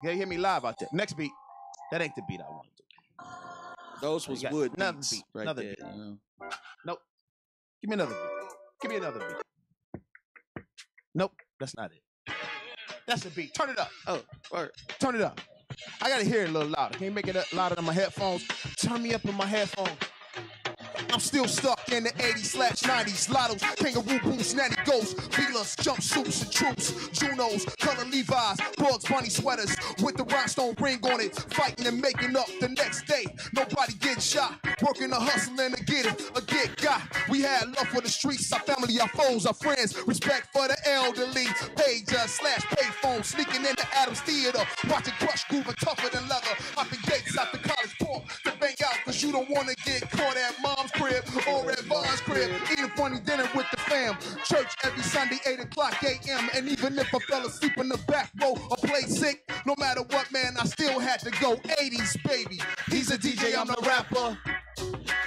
You hear me live out there. Next beat. That ain't the beat I wanted to. Those was wood another beats beat. right Another there. beat. Nope. Give me another beat. Give me another beat. Nope. That's not it. That's the beat. Turn it up. Oh, or turn it up. I gotta hear it a little louder. Can you make it louder than my headphones? Turn me up in my headphones. I'm still stuck in the 80s/90s. Lottos, kangaroo boots, natty ghosts, Velas, jumpsuits and troops, Junos, color Levi's, Bugs Bunny sweaters with the rhinestone ring on it. Fighting and making up the next day. Nobody getting shot. Working a hustle and a get it, a get got. We had love for the streets, our family, our foes, our friends. Respect for the elderly. Pager/payphone, sneaking into Adams Theater. Watching Crush grooving tougher than leather. Hopping gates out the college port to bang out, cause you don't wanna get caught at mom's crib or at Von's crib. Eating funny dinner with the fam. Church every Sunday, 8:00 a.m. And even if I fell asleep in the back row or played sick, no matter what, man, I still had to go. 80s, baby. He's a DJ, I'm the rapper.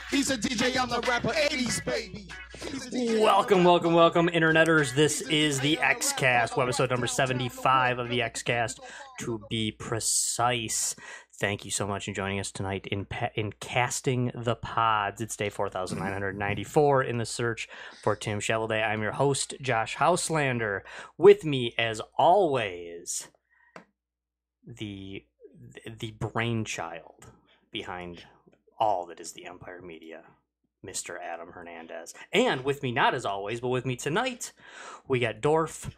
He's a DJ, I'm the rapper. 80s, baby. Welcome, Interneters. This is the X-Cast, episode number 75 of the X-Cast, to be precise. Thank you so much for joining us tonight in casting the pods. It's day 4,994 in the search for Tim Shovelday. I'm your host, Josh Houselander. With me, as always, the brainchild behind all that is the Empire Media, Mr. Adam Hernandez. And with me, not as always, but with me tonight, we got Dorf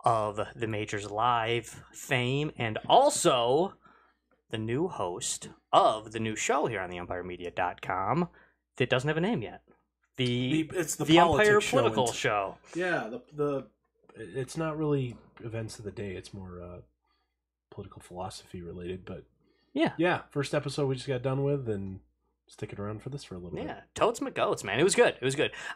of the Majors Live fame, and also the new host of the new show here on the EmpireMedia.com that doesn't have a name yet. It's the Empire Political Show. Yeah, it's not really events of the day. It's more political philosophy related. But yeah, first episode we just got done with, and sticking around for this for a little bit. Yeah, totes my goats, man. It was good.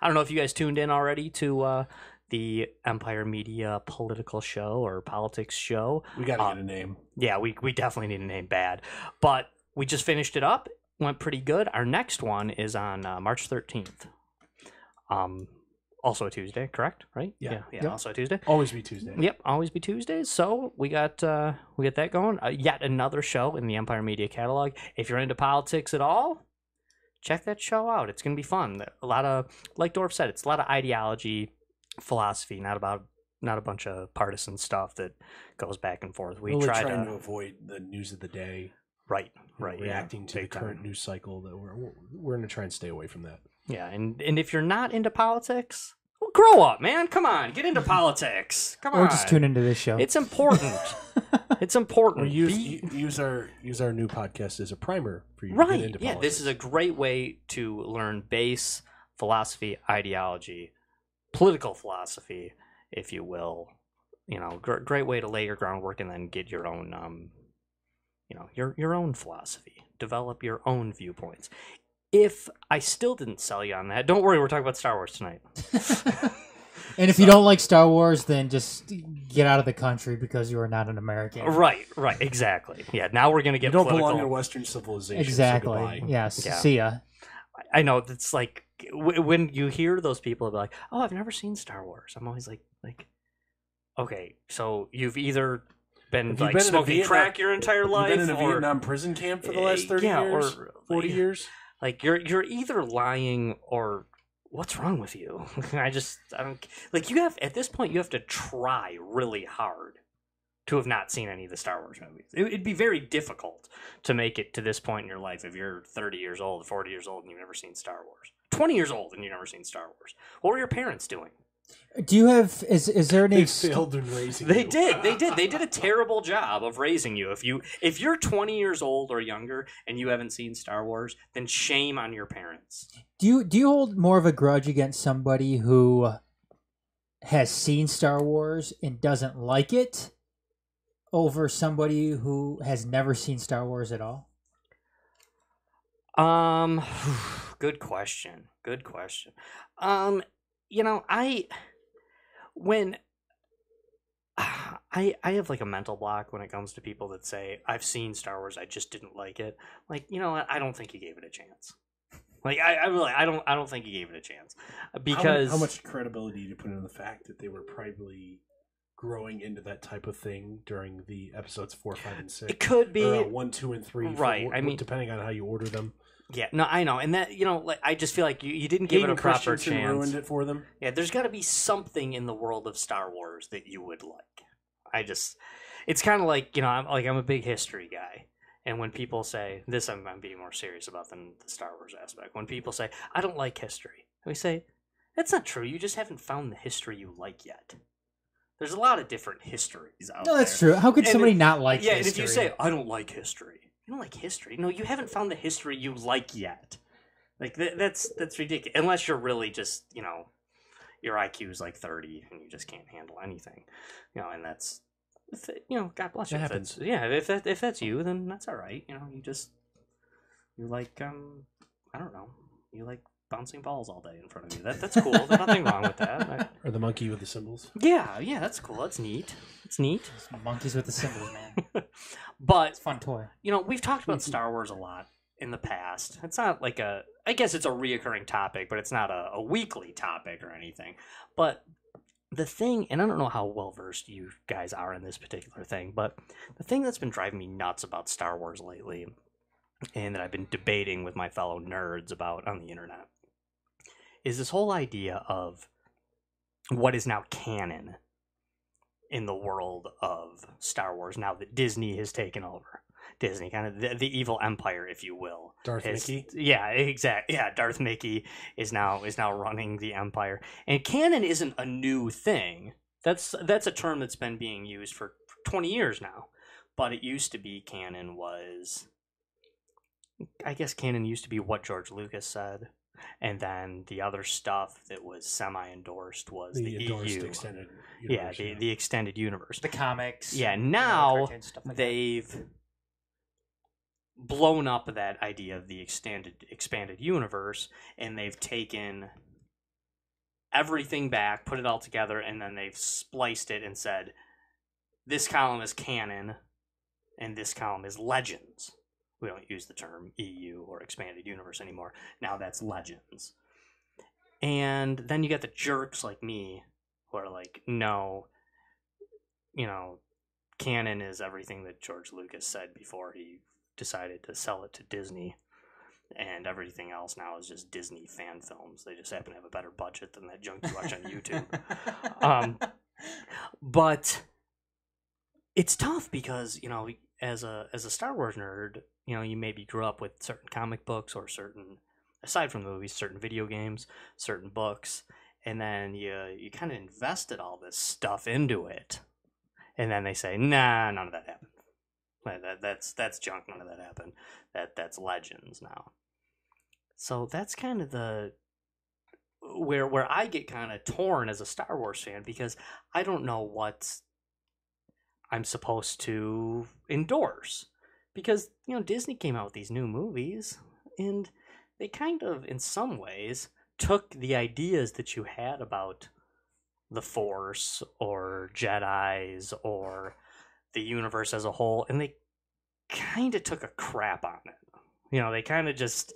I don't know if you guys tuned in already to the Empire Media Political Show or Politics Show. We got to get a name. Yeah, we definitely need a name bad. But we just finished it up. Went pretty good. Our next one is on March 13th. Also a Tuesday, correct? Right? Yeah. Yep. Also a Tuesday. Always be Tuesday. Yep, always be Tuesdays. So we got that going. Yet another show in the Empire Media catalog. If you're into politics at all, check that show out. It's going to be fun. A lot of, like Dorf said, it's a lot of ideology, philosophy, not a bunch of partisan stuff that goes back and forth. We're really trying to avoid the news of the day. Right. Reacting to the current news cycle. That we're going to try and stay away from that. Yeah, and if you're not into politics, well, grow up, man. Come on, get into politics. Come on. Or just tune into this show. It's important. It's important. Or use our new podcast as a primer for you to get into politics. Yeah, this is a great way to learn base philosophy, ideology, political philosophy, if you will. You know, great way to lay your groundwork and then get your own, your own philosophy. Develop your own viewpoints. If I still didn't sell you on that, don't worry, we're talking about Star Wars tonight. And if you don't like Star Wars, then just get out of the country because you are not an American. Right, exactly. Yeah, now we're going to get political. political. You don't belong in Western civilization. Exactly. Yes. Yeah. See ya. I know, it's like, when you hear those people be like, oh, I've never seen Star Wars. I'm always like, okay, so you've either been smoking crack your entire life, you've been in a Vietnam prison camp for the last 30 years, or 40 years. Like, you're either lying or what's wrong with you? I don't, like, you have, at this point, you have to try really hard to have not seen any of the Star Wars movies. It'd be very difficult to make it to this point in your life if you're 30 years old, 40 years old, and you've never seen Star Wars. 20 years old and you've never seen Star Wars. What were your parents doing? Do you have, is there any... They failed in raising you. They did a terrible job of raising you. If you're 20 years old or younger and you haven't seen Star Wars, then shame on your parents. Do you hold more of a grudge against somebody who has seen Star Wars and doesn't like it over somebody who has never seen Star Wars at all? Good question. I have like a mental block when it comes to people that say, I've seen Star Wars, I just didn't like it. Like, you know what? I don't think you gave it a chance. Like, I don't think you gave it a chance. Because how much credibility do you put in the fact that they were probably growing into that type of thing during the episodes 4, 5, and 6. It could be or, 1, 2, and 3. Right. I mean, depending on how you order them. Yeah, no, I know, and that like I just feel like you didn't give it a proper chance. Ruined it for them. Yeah, there's got to be something in the world of Star Wars that you would like. It's kind of like I'm a big history guy, and when people say this, I'm being more serious about than the Star Wars aspect. When people say I don't like history, we say that's not true. You just haven't found the history you like yet. There's a lot of different histories out there. No, that's true. How could somebody not like history? Yeah, and if you say I don't like history. You don't like history. No, you haven't found the history you like yet. Like that's ridiculous. Unless you're really just your IQ is like 30 and you just can't handle anything, and that's God bless you. That happens. If that's you, then that's all right. You like I don't know. You like bouncing balls all day in front of you. That's cool. There's nothing wrong with that. Or the monkey with the symbols. Yeah, that's cool. That's neat. It's neat. Monkeys with the symbols, man. But it's a fun toy. We've talked about Star Wars a lot in the past. It's not like I guess it's a reoccurring topic, but it's not a weekly topic or anything. But the thing, and I don't know how well versed you guys are in this particular thing, but the thing that's been driving me nuts about Star Wars lately, and that I've been debating with my fellow nerds about on the internet, is this whole idea of what is now canon in the world of Star Wars now that Disney has taken over. Disney, kind of the evil empire, if you will. Mickey? Yeah, exactly. Yeah, Darth Mickey is now running the empire. And canon isn't a new thing. That's a term that's been being used for 20 years now. But it used to be canon was... I guess canon used to be what George Lucas said. And then the other stuff that was semi-endorsed was the EU. Extended universe, the extended universe. The comics. Yeah, now cartoons, stuff like they've blown up that idea of the expanded universe, and they've taken everything back, put it all together, and then they've spliced it and said, this column is canon, and this column is legends. We don't use the term EU or expanded universe anymore. Now that's legends. And then you got the jerks like me who are like, no, canon is everything that George Lucas said before he decided to sell it to Disney. And everything else now is just Disney fan films. They just happen to have a better budget than that junk you watch on YouTube. But it's tough because, as a Star Wars nerd, you maybe grew up with certain comic books or certain, aside from the movies, certain video games, certain books, and then you kind of invested all this stuff into it, and then they say, nah, none of that happened. That's junk. None of that happened. That's legends now. So that's kind of the where I get kind of torn as a Star Wars fan, because I don't know what I'm supposed to endorse. Because, Disney came out with these new movies, and they kind of, in some ways, took the ideas that you had about the Force, or Jedis, or the universe as a whole, and they kind of took a crap on it. They kind of just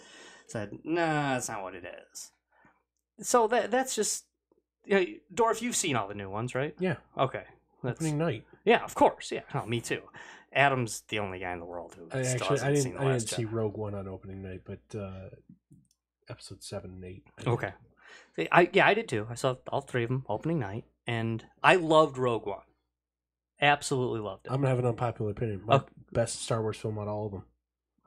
said, nah, that's not what it is. So that's just... Dorf, you've seen all the new ones, right? Yeah. Okay. Opening night. Yeah, of course. Yeah, no, me too. Adam's the only guy in the world who I didn't see Jedi. Rogue One on opening night, but episode 7 and 8. Okay. I did too. I saw all three of them opening night, and I loved Rogue One. Absolutely loved it. I'm gonna have an unpopular opinion. My best Star Wars film out of all of them.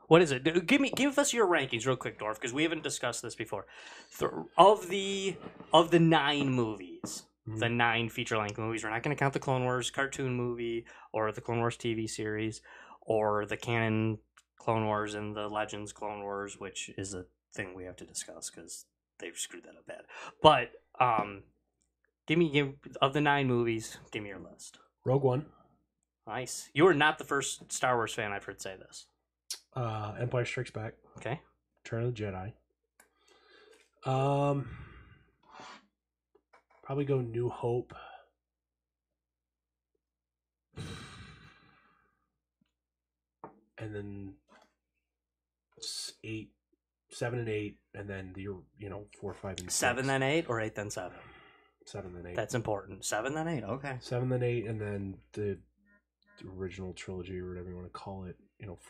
What is it? Give us your rankings real quick, Dorf, because we haven't discussed this before. Of the 9 movies. The 9 feature-length movies. We're not going to count the Clone Wars cartoon movie or the Clone Wars TV series or the canon Clone Wars and the Legends Clone Wars, which is a thing we have to discuss because they've screwed that up bad. But give of the 9 movies, give me your list. Rogue One. Nice. You are not the first Star Wars fan I've heard say this. Empire Strikes Back. Okay. Return of the Jedi. Probably go New Hope. And then 7 and 8, and then the 4, 5, and 6. 7 then 8, or 8 then 7? 7 and 8. That's important. 7 then 8. Okay. 7 then 8, and then the original trilogy or whatever you want to call it.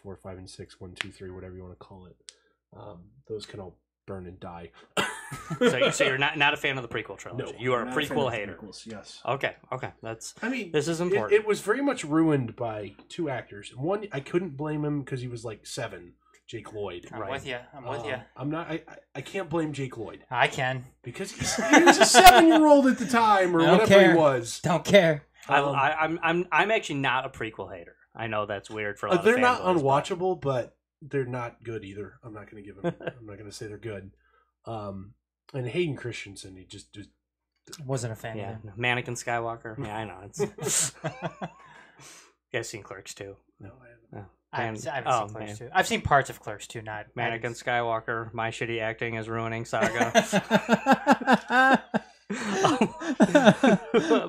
4, 5, and 6, 1, 2, 3, whatever you want to call it. Those can all burn and die. So you're not a fan of the prequel trilogy. No, you are a not prequel a fan hater. of prequels, yes. Okay. This is it, important. it was very much ruined by 2 actors. One, I couldn't blame him because he was like 7. Jake Lloyd. I'm with you. I'm not. I can't blame Jake Lloyd I can. because he was a 7-year-old at the time or whatever care. he was. Don't care. I'm actually not a prequel hater. I know that's weird for a lot of They're not fanboys, unwatchable, but they're not good either. I'm not going to give them. I'm not going to say they're good. And Hayden Christensen, he just Wasn't a fan. Yeah, of him. Mannequin Skywalker. Yeah, I know. It's... You guys seen Clerks 2? no. I haven't seen Clerks 2. I've seen parts of Clerks 2, not Mannequin Skywalker. My shitty acting is ruining Saga.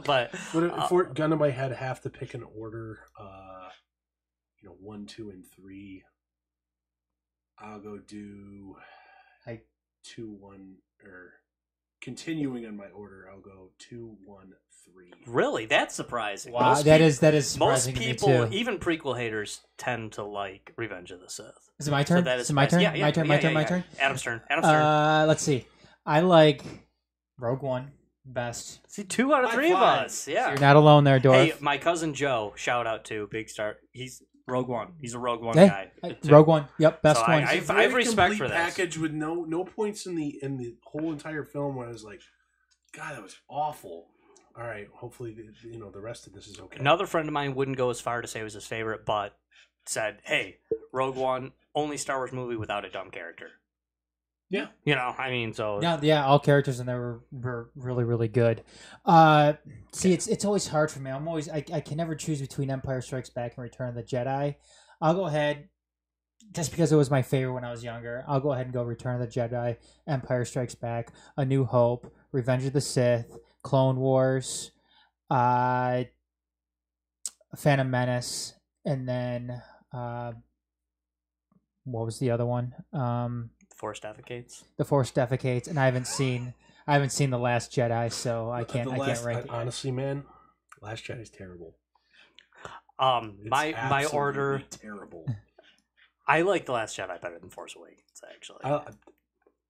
But If we're gonna by head have to pick an order, 1, 2, and 3, I'll go do 2, 1, or continuing on my order, I'll go 2, 1, 3. really, that's surprising. Wow, that is surprising most to me people, too. even prequel haters, tend to like Revenge of the Sith. Is it my turn? So that is it my turn? Yeah, my turn. My turn. Adam's turn. Let's see. I like Rogue One best. See, 2 out of 3 of us. Yeah. You're not alone there, Dorf. Hey, my cousin Joe, shout out to Big Star. He's Rogue One. He's a Rogue One Hey, guy. Rogue One. Yep, best So one. I have respect for this. Package with no points in the whole entire film where I was like, God, that was awful. All right, hopefully the rest of this is okay. Another friend of mine wouldn't go as far to say it was his favorite, but said, "Hey, Rogue One, only Star Wars movie without a dumb character." Yeah, so Yeah, all characters in there were really, really good. See, it's always hard for me. I can never choose between Empire Strikes Back and Return of the Jedi. I'll go ahead, just because it was my favorite when I was younger. I'll go ahead and go Return of the Jedi, Empire Strikes Back, A New Hope, Revenge of the Sith, Clone Wars, Phantom Menace, and then what was the other one? Force Defecates. The Force Defecates, and I haven't seen The Last Jedi, so I can't rank it. Honestly, man, Last Jedi's terrible. My order, terrible. I like The Last Jedi better than Force Awakens. Actually,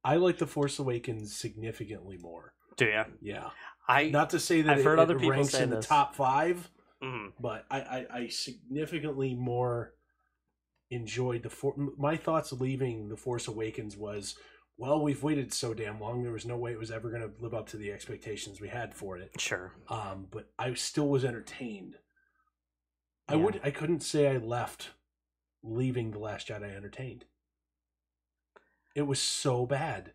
I like The Force Awakens significantly more. Do you? Yeah. Not to say that I've heard other people ranks say in this. the top 5, but I significantly more enjoyed my thoughts leaving The Force Awakens was, well, we've waited so damn long. There was no way it was ever going to live up to the expectations we had for it. Sure. But I still was entertained. Yeah. I couldn't say I left leaving The Last Jedi entertained. It was so bad.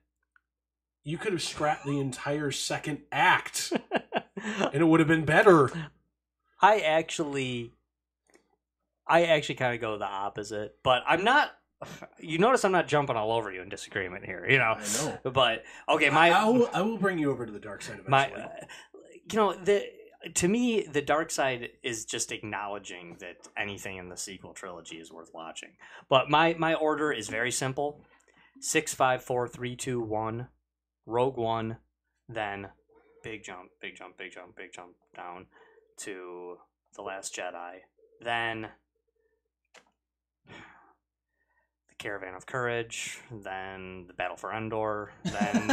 You could have scrapped the entire second act and it would have been better. I actually kind of go the opposite, but I'm not. You notice I'm not jumping all over you in disagreement here, I know. But okay, I will bring you over to the dark side eventually. To me, the dark side is just acknowledging that anything in the sequel trilogy is worth watching. But my order is very simple: 6, 5, 4, 3, 2, 1. Rogue One, then big jump down to The Last Jedi, then The Caravan of Courage, then The Battle for Endor, then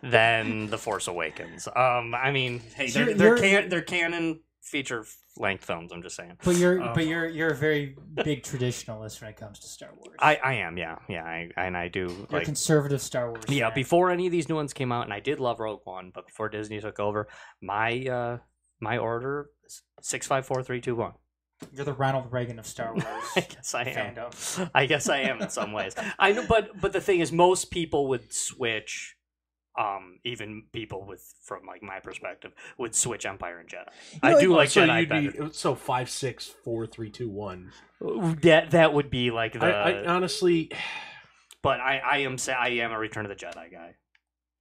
then The Force Awakens. Hey, they're canon feature length films. I'm just saying. But you're a very big traditionalist when it comes to Star Wars. I am, yeah. I do. You're a conservative Star Wars. Yeah, fan. before any of these new ones came out, and I did love Rogue One, but before Disney took over, my order is 6, 5, 4, 3, 2, 1. You're the Ronald Reagan of Star Wars. I guess I am. Fandom. I guess I am in some ways. I know, but the thing is, most people would switch. Even people from like my perspective would switch Empire and Jedi. I do like Jedi better. So 5, 6, 4, 3, 2, 1. That would be like the. I honestly, but I am a Return of the Jedi guy.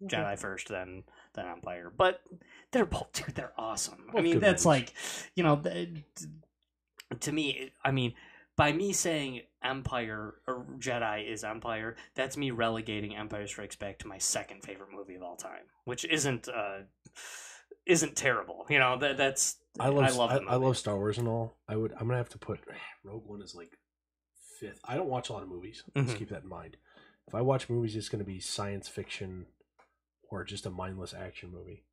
Okay. Jedi first, then Empire. But they're both, dude. They're awesome. I mean, that's movies. Like, to me. I mean, by me saying Empire or Jedi is Empire, that's me relegating Empire Strikes Back to my second favorite movie of all time, which isn't terrible. You know, that's I love Star Wars and all. I'm gonna have to put Rogue One as like fifth. I don't watch a lot of movies. Let's keep that in mind. If I watch movies, it's gonna be science fiction or just a mindless action movie.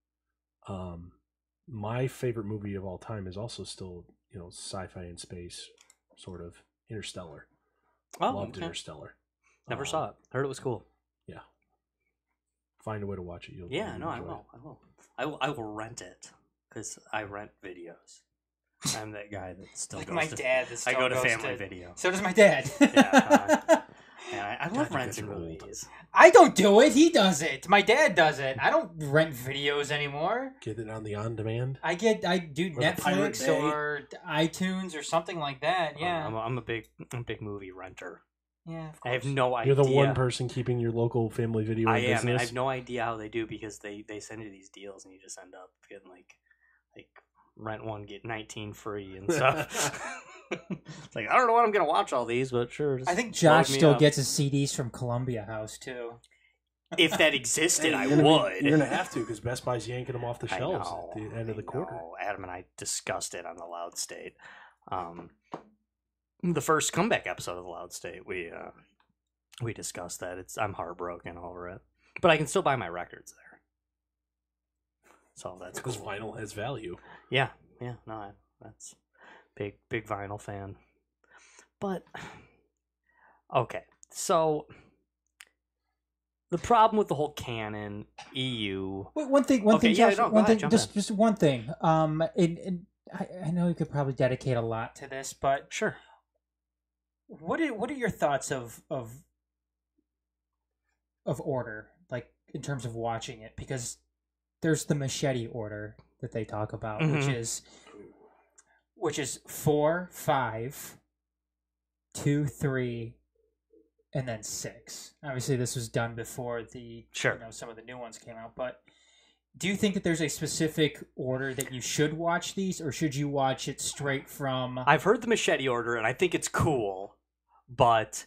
My favorite movie of all time is also still, sci-fi and space, sort of Interstellar. Loved Interstellar. Never saw it. Heard it was cool. Yeah. Find a way to watch it. I will rent it because I rent videos. I'm that guy that still goes my to, dad. I go to Family Video. So does my dad. I love renting movies. I don't do it. He does it. My dad does it. I don't rent videos anymore. Get it on the on-demand? I do Netflix or iTunes or something like that. Yeah. I'm a big movie renter. Yeah, of course. I have no idea. You're the one person keeping your local Family Video business? I have no idea how they do because they send you these deals and you just end up getting like rent one, get 19 free and stuff. It's like, I don't know when I'm going to watch all these, but sure. I think Josh still gets his CDs from Columbia House, too. If that existed, I would. You're going to have to, because Best Buy's yanking them off the shelves at the end of the quarter. Adam and I discussed it on the Loud State. The first comeback episode of the Loud State, we discussed that. I'm heartbroken over it. But I can still buy my records there. So that's because cool. vinyl has value. Yeah, no, that's big vinyl fan. But okay, so the problem with the whole canon EU. Wait, one thing, Josh, just one thing. I know you could probably dedicate a lot to this, but sure. What are your thoughts of order, like in terms of watching it? Because there's the machete order that they talk about, which is 4, 5, 2, 3, and then 6. Obviously, this was done before some of the new ones came out. But do you think that there's a specific order that you should watch these, or should you watch it straight from? I've heard the machete order, and I think it's cool, but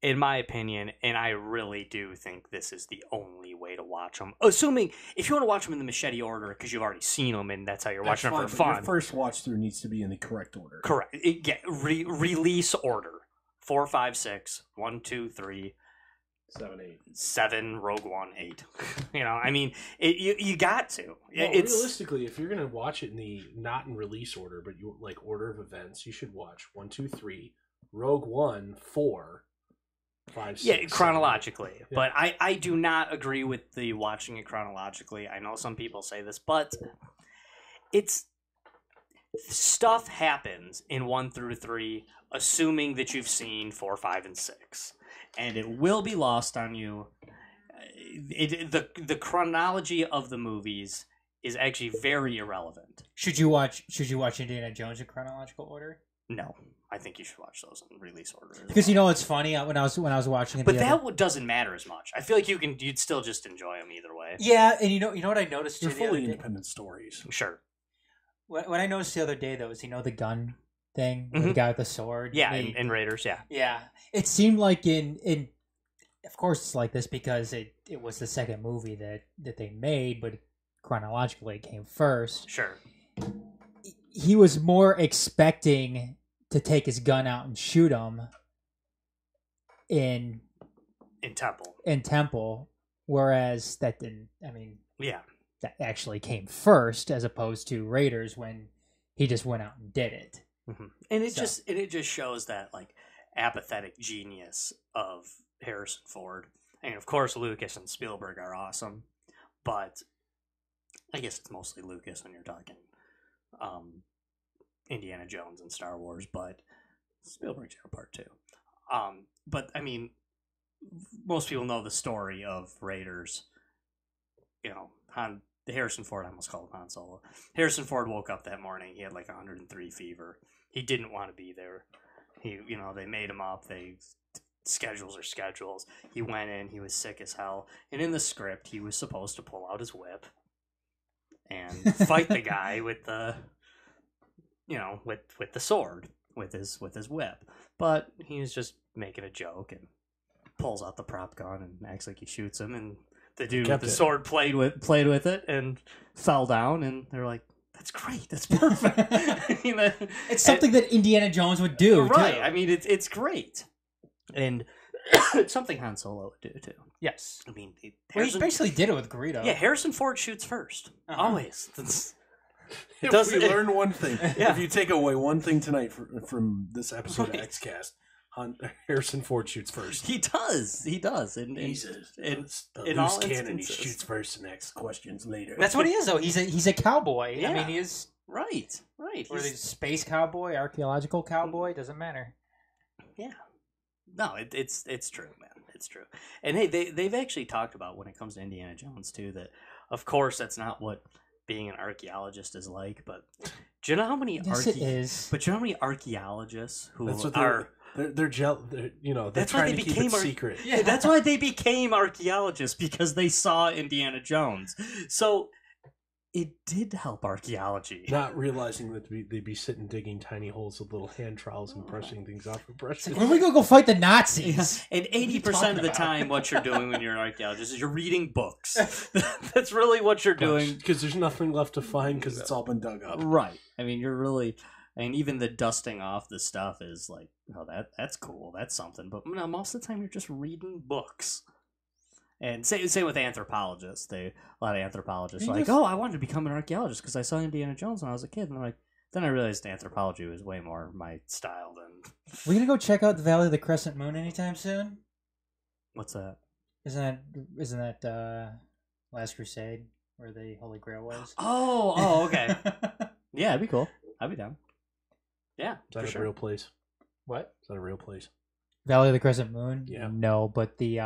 in my opinion, and I really do think this is the only way to watch them. Assuming if you want to watch them in the machete order because you've already seen them and that's how you're watching them for fun. Your first watch through needs to be in the correct order. Correct. Release order: 4, 5, 6, 1, 2, 3, 7, 8, 7, Rogue One, 8. I mean, you got to. Well, realistically, if you're gonna watch it in the not in release order, but you like order of events, you should watch 1, 2, 3, Rogue One, 4. 5, 6, chronologically. 7, but I do not agree with the watching it chronologically. I know some people say this, but it's stuff happens in 1 through 3, assuming that you've seen 4, 5, and 6, and it will be lost on you. The chronology of the movies is actually very irrelevant. Should you watch Indiana Jones in chronological order? No. I think you should watch those in release order. Because it's funny when I was watching it. But that doesn't matter as much. I feel like you'd still just enjoy them either way. Yeah, and you know what I noticed too. They're fully independent stories. Sure. What I noticed the other day though is the gun thing, the guy with the sword. Yeah, in Raiders. Yeah. Yeah, it seemed like in of course it's like this because it was the second movie that they made, but chronologically it came first. Sure. He was more expecting to take his gun out and shoot him in Temple, whereas that didn't. I mean, yeah, that actually came first as opposed to Raiders when he just went out and did it. Mm-hmm. And it just shows that like apathetic genius of Harrison Ford. And of course, Lucas and Spielberg are awesome, but I guess it's mostly Lucas when you're talking Indiana Jones and Star Wars, but Spielberg's got a part too. But I mean, most people know the story of Raiders. Harrison Ford, I almost called him Han Solo. Harrison Ford woke up that morning. He had like 103 fever. He didn't want to be there. They made him up. Schedules are schedules. He went in. He was sick as hell. And in the script, he was supposed to pull out his whip and fight the guy with the with the sword. with his whip, but he was just making a joke and pulls out the prop gun and acts like he shoots him, and the dude with the sword played with it and fell down, and they're like, "That's great, that's perfect." It's something that Indiana Jones would do, right? Too. I mean, it's great, and it's something Han Solo would do too. Yes, I mean, he basically did it with Greedo. Yeah, Harrison Ford shoots first, always. If we learn one thing, if you take away one thing tonight from this episode of XCast, Harrison Ford shoots first. He does. And in all canon, he shoots first and asks questions later. That's what he is, though. He's a cowboy. Yeah. I mean, he is right. Or he's a space cowboy, archaeological cowboy. Doesn't matter. Yeah. No, it's true, man. It's true. And hey, they've actually talked about when it comes to Indiana Jones too that, of course, that's not what being an archaeologist is like. But do you know how many? Yes, it is. But do you know how many archaeologists who are? They're that's why they became secret. Yeah, that's why they became archaeologists, because they saw Indiana Jones. So it did help archaeology. Not realizing that they'd be sitting digging tiny holes with little hand trowels and brushing things off with brushes. When we go fight the Nazis? Yeah. And 80% of the time, what you're doing when you're an archaeologist is you're reading books. That's really what you're doing. Because there's nothing left to find because it's all been dug up. Right. I mean, even the dusting off the stuff is like, oh, that's cool. That's something. But most of the time, you're just reading books. And say with anthropologists, a lot of anthropologists are like, oh, I wanted to become an archaeologist because I saw Indiana Jones when I was a kid. And I'm like, then I realized anthropology was way more my style than. We're gonna go check out the Valley of the Crescent Moon anytime soon. What's that? Isn't that Last Crusade where the Holy Grail was? Oh, okay. Yeah, it'd be cool. I'd be down. Yeah, is that a real place? What? Is that a real place? Valley of the Crescent Moon? Yeah. No, but the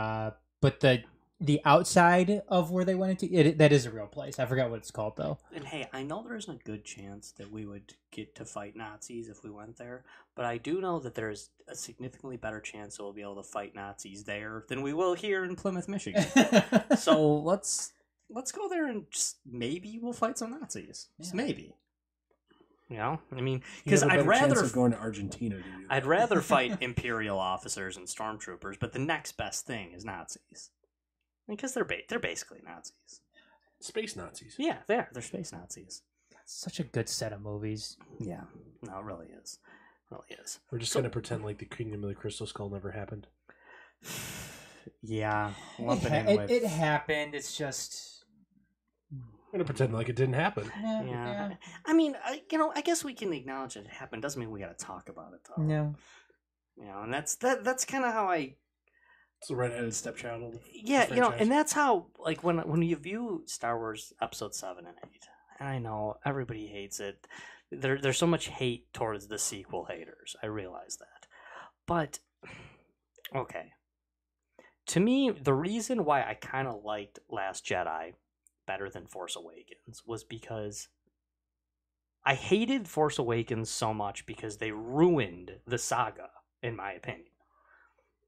outside of where they went into it, that is a real place. I forgot what it's called though. And hey, I know there isn't a good chance that we would get to fight Nazis if we went there, but I do know that there's a significantly better chance that we'll be able to fight Nazis there than we will here in Plymouth, Michigan. So let's go there and just maybe we'll fight some Nazis. Just maybe. You know, I mean, because I'd rather going to Argentina. To do that. I'd rather fight Imperial officers and stormtroopers, but the next best thing is Nazis, because they're basically Nazis, space Nazis. Yeah, they're space Nazis. Such a good set of movies. Yeah, no, it really is. It really is. We're just gonna pretend like the Kingdom of the Crystal Skull never happened. Yeah, it happened. It's just. I'm gonna pretend like it didn't happen. Yeah. I mean, I guess we can acknowledge that it happened. Doesn't mean we got to talk about it, though. No. You know, and that's kind of how I. It's the redheaded stepchild of the franchise. And that's how, like, when you view Star Wars Episode 7 and 8, and I know everybody hates it. There's so much hate towards the sequel haters. I realize that, but okay. To me, the reason why I kind of liked Last Jedi better than Force Awakens was because I hated Force Awakens so much because they ruined the saga, in my opinion.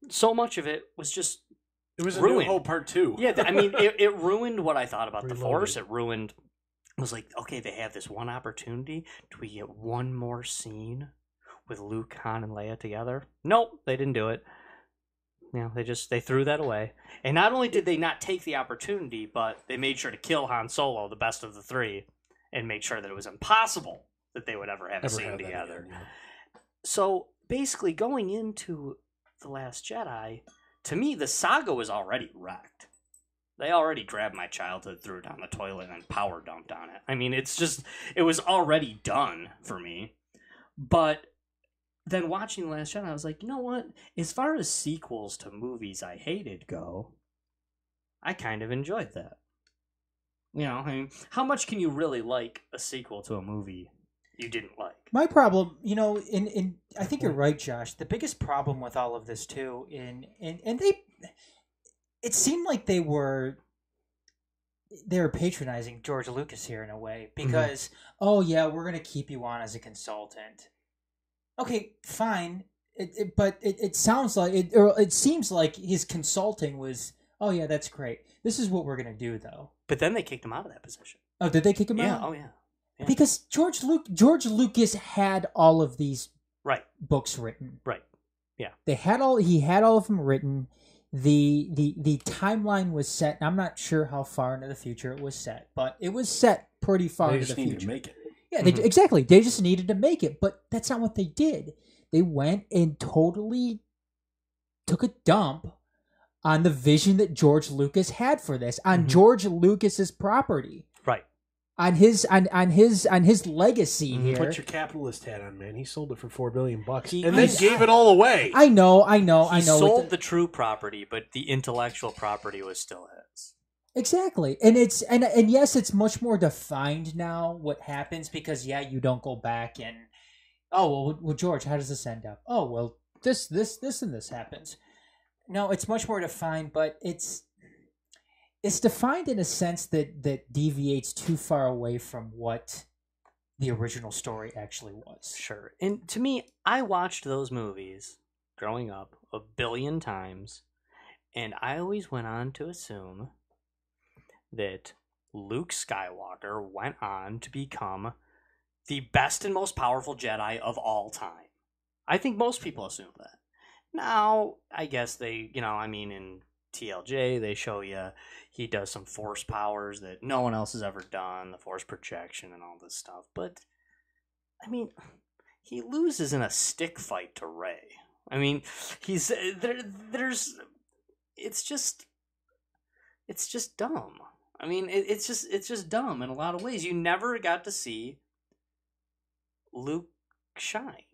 So much of it was just it was ruined. A New Hope Part 2. Yeah, I mean, it ruined what I thought about the Force. It was like, okay, they have this one opportunity. Do we get one more scene with Luke, Han, and Leia together? Nope, they didn't do it. You know, they threw that away. And not only did they not take the opportunity, but they made sure to kill Han Solo, the best of the three, and made sure that it was impossible that they would ever have a scene together. Again, yeah. So basically, going into The Last Jedi, to me, the saga was already wrecked. They already grabbed my childhood, threw it down the toilet, and power dumped on it. I mean, it was already done for me. But then watching The Last Jedi, I was like, you know what? As far as sequels to movies I hated go, I kind of enjoyed that. You know, I mean, how much can you really like a sequel to a movie you didn't like? My problem, you know, I think you're right, Josh. The biggest problem with all of this too, it seemed like they were patronizing George Lucas here in a way because, oh yeah, we're gonna keep you on as a consultant. Okay, fine. But it sounds like it seems like his consulting was, oh yeah, that's great. This is what we're gonna do though. But then they kicked him out of that position. Oh, did they kick him out? Oh yeah. Because George Lucas had all of these books written. Right. Yeah. He had all of them written. The timeline was set. I'm not sure how far into the future it was set, but it was set pretty far into the future. They just needed to make it. Yeah, exactly. They just needed to make it, but that's not what they did. They went and totally took a dump on the vision that George Lucas had for this, on George Lucas's property. Right. On his legacy here. Put your capitalist hat on, man. He sold it for $4 billion and then gave it all away. I know. He sold the true property, but the intellectual property was still his. Exactly. And yes, it's much more defined now what happens, because you don't go back and well George, how does this end up? Oh, well, this and this happens. No, it's much more defined, but it's defined in a sense that deviates too far away from what the original story actually was. Sure. And to me, I watched those movies growing up 1 billion times, and I always went on to assume that Luke Skywalker went on to become the best and most powerful Jedi of all time. I think most people assume that. Now, I guess they, in TLJ, they show you he does some force powers that no one else has ever done, the force projection and all this stuff. But, he loses in a stick fight to Rey. He's it's just dumb. It's just dumb in a lot of ways. You never got to see Luke shine.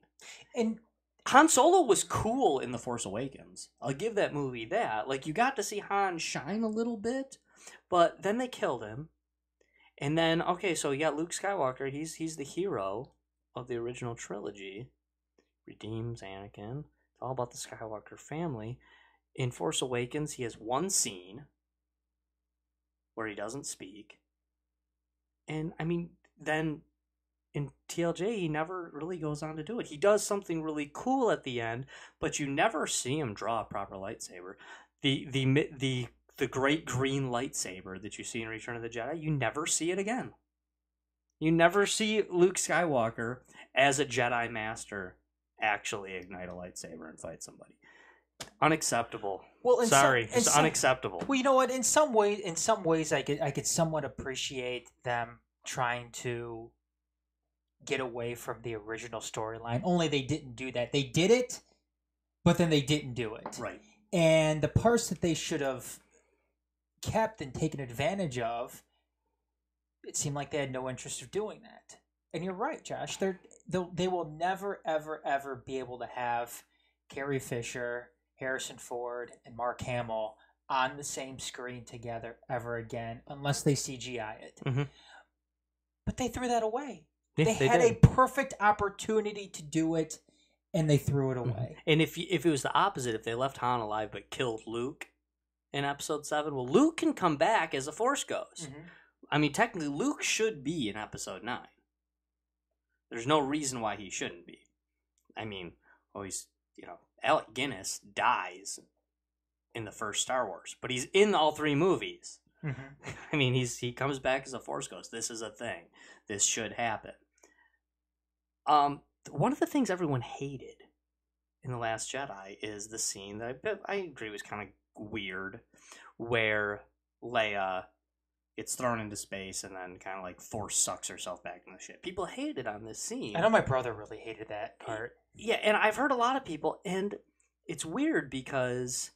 And Han Solo was cool in The Force Awakens. I'll give that movie that. Like, you got to see Han shine a little bit, but then they killed him. And then, okay, so Luke Skywalker, he's the hero of the original trilogy. Redeems Anakin. It's all about the Skywalker family. In Force Awakens, he has one scene where he doesn't speak. And, then in TLJ, he never really goes on to do it. He does something really cool at the end, but you never see him draw a proper lightsaber. The great green lightsaber that you see in Return of the Jedi, you never see it again. You never see Luke Skywalker as a Jedi Master actually ignite a lightsaber and fight somebody. Unacceptable. Well, it's unacceptable. Well, you know what? In some ways, I could somewhat appreciate them trying to get away from the original storyline. Only they didn't do that. They did it, but then they didn't do it. Right. And the parts that they should have kept and taken advantage of, it seemed like they had no interest of doing that. And you're right, Josh. They will never, ever, ever be able to have Carrie Fisher, Harrison Ford, and Mark Hamill on the same screen together ever again, unless they CGI it. Mm-hmm. But they threw that away. They had a perfect opportunity to do it, and they threw it away. And if it was the opposite, if they left Han alive but killed Luke in Episode 7, well, Luke can come back as a Force Ghost. Mm-hmm. Technically, Luke should be in Episode 9. There's no reason why he shouldn't be. Alec Guinness dies in the first Star Wars, but he's in all 3 movies. Mm-hmm. He comes back as a Force Ghost. This is a thing. This should happen. One of the things everyone hated in The Last Jedi is the scene that I agree was kind of weird, where Leia gets thrown into space and then kind of like force sucks herself back in the ship. People hated on this scene. I know my brother really hated that part. Yeah, and I've heard a lot of people, and it's weird because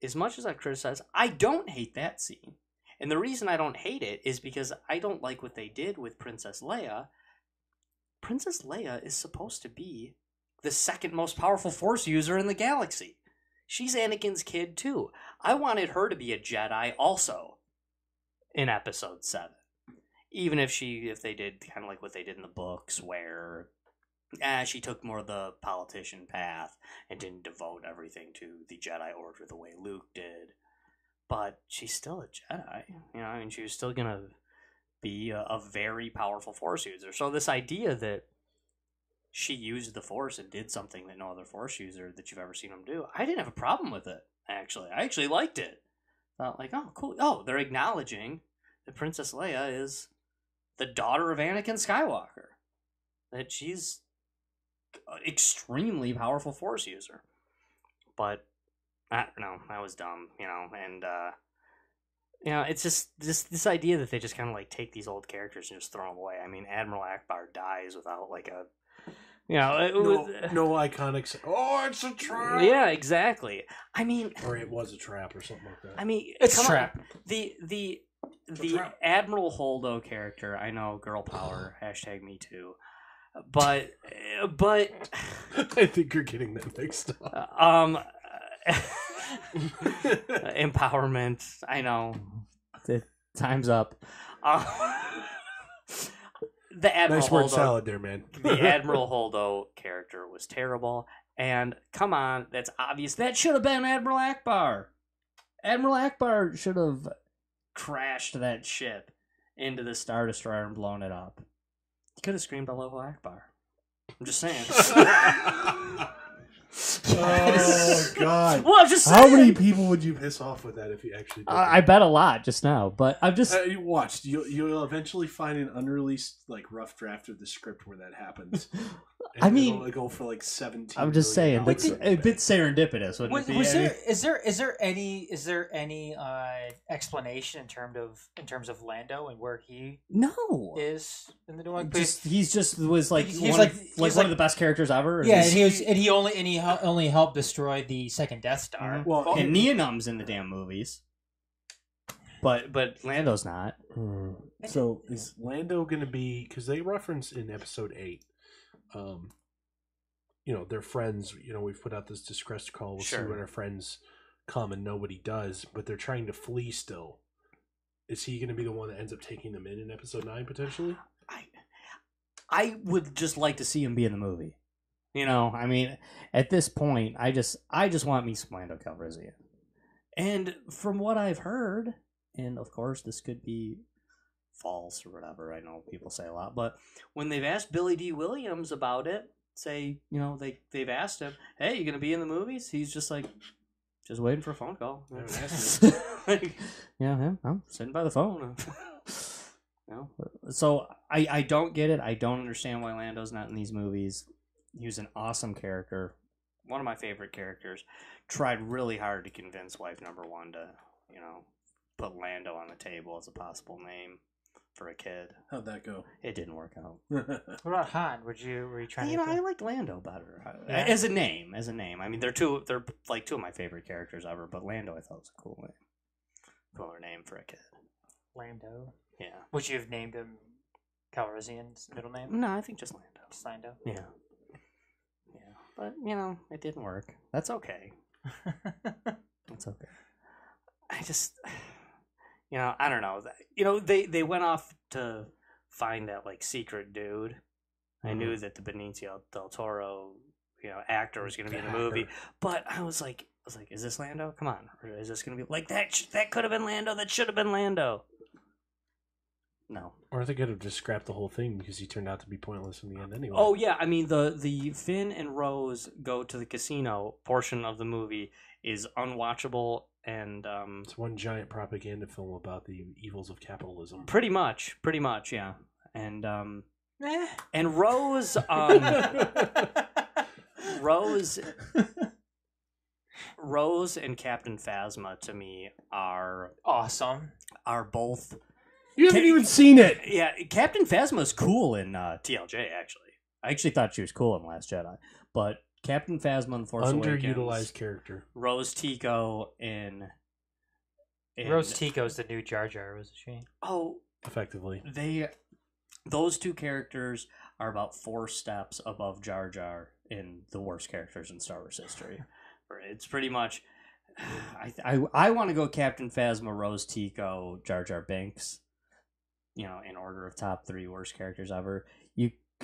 as much as I criticize, I don't hate that scene. And the reason I don't hate it is because I don't like what they did with Princess Leia. Princess Leia is supposed to be the second most powerful Force user in the galaxy. She's Anakin's kid, too. I wanted her to be a Jedi also in Episode 7. Even if they did kind of like what they did in the books, where she took more of the politician path and didn't devote everything to the Jedi Order the way Luke did. But she's still a Jedi. She was still going to be a very powerful Force user. So this idea that she used the Force and did something that no other Force user that you've ever seen them do, I didn't have a problem with it, actually. I actually liked it. Felt like, oh, cool. Oh, they're acknowledging that Princess Leia is the daughter of Anakin Skywalker. That she's extremely powerful Force user. But I don't know, that was dumb, and it's just this idea that they just kind of like take these old characters and just throw them away. I mean, Admiral Akbar dies without like a no iconic. Oh, it's a trap. Yeah, exactly. I mean, or it was a trap or something like that. I mean, it's a trap. The Admiral Holdo character. I know, girl power. #me too. But I think you're getting that mixed up. Empowerment. I know. Time's up. The Admiral nice word Holdo, salad there, man. The Admiral Holdo character was terrible. And come on, that's obvious. That should have been Admiral Akbar. Admiral Akbar should have crashed that ship into the Star Destroyer and blown it up. He could have screamed Allahu Akbar. I'm just saying. Oh God! Well, I'm just saying. How many people would you piss off with that if you actually did I bet a lot just now, but I'm just you watched. You'll eventually find an unreleased like rough draft of the script where that happens. I mean, it'll go for like 17. I'm just saying that's a bit serendipitous, wouldn't it be? Is there any explanation in terms of Lando and where he is in the new one? He's just was like one of the best characters ever. Yeah, and he only helped destroy the second Death Star. Mm-hmm. Well, and Neonum's in the damn movies, but Lando's not. So is Lando going to be? Because they reference in Episode 8. They're friends. We've put out this distress call. We'll see when our friends come and know what he does, but they're trying to flee still. Is he going to be the one that ends up taking them in Episode 9 potentially? I would just like to see him be in the movie. I mean, at this point, I just want me some Lando Calrissian. And from what I've heard, and of course this could be false or whatever, I know people say a lot, but when they've asked Billy D. Williams about it, they've asked him, hey, you gonna be in the movies? He's just like, just waiting for a phone call. I'm sitting by the phone. So I don't get it. I don't understand why Lando's not in these movies. He was an awesome character, one of my favorite characters. Tried really hard to convince wife number one to, put Lando on the table as a possible name for a kid. How'd that go? It didn't work out. What about Han? Were you trying to? I liked Lando better as a name. I mean, they're like two of my favorite characters ever. But Lando, I thought was a cooler name for a kid. Lando. Yeah. Would you have named him Calrissian's middle name? No, I think just Lando. Just Lando. Yeah. But, it didn't work. That's okay. That's okay. I just, I don't know. They went off to find that, like, secret dude. I knew that the Benicio del Toro, actor was going to be in the movie. But I was like, is this Lando? Come on. Or is this going to be, like, that could have been Lando. That should have been Lando. No. Or they could have just scrapped the whole thing because he turned out to be pointless in the end anyway. Oh, yeah. I mean, the Finn and Rose go to the casino portion of the movie is unwatchable, and it's one giant propaganda film about the evils of capitalism. Pretty much, yeah. And Rose Rose and Captain Phasma to me are awesome. Are both. You haven't even seen it. Yeah, Captain Phasma's cool in TLJ, actually. I actually thought she was cool in Last Jedi. But Captain Phasma in Force Awakens... Underutilized character. Rose Tico in Rose Tico's the new Jar Jar, wasn't she? Oh. Effectively. Those two characters are about 4 steps above Jar Jar in the worst characters in Star Wars history. It's pretty much... I want to go Captain Phasma, Rose Tico, Jar Jar Binks. In order of top 3 worst characters ever.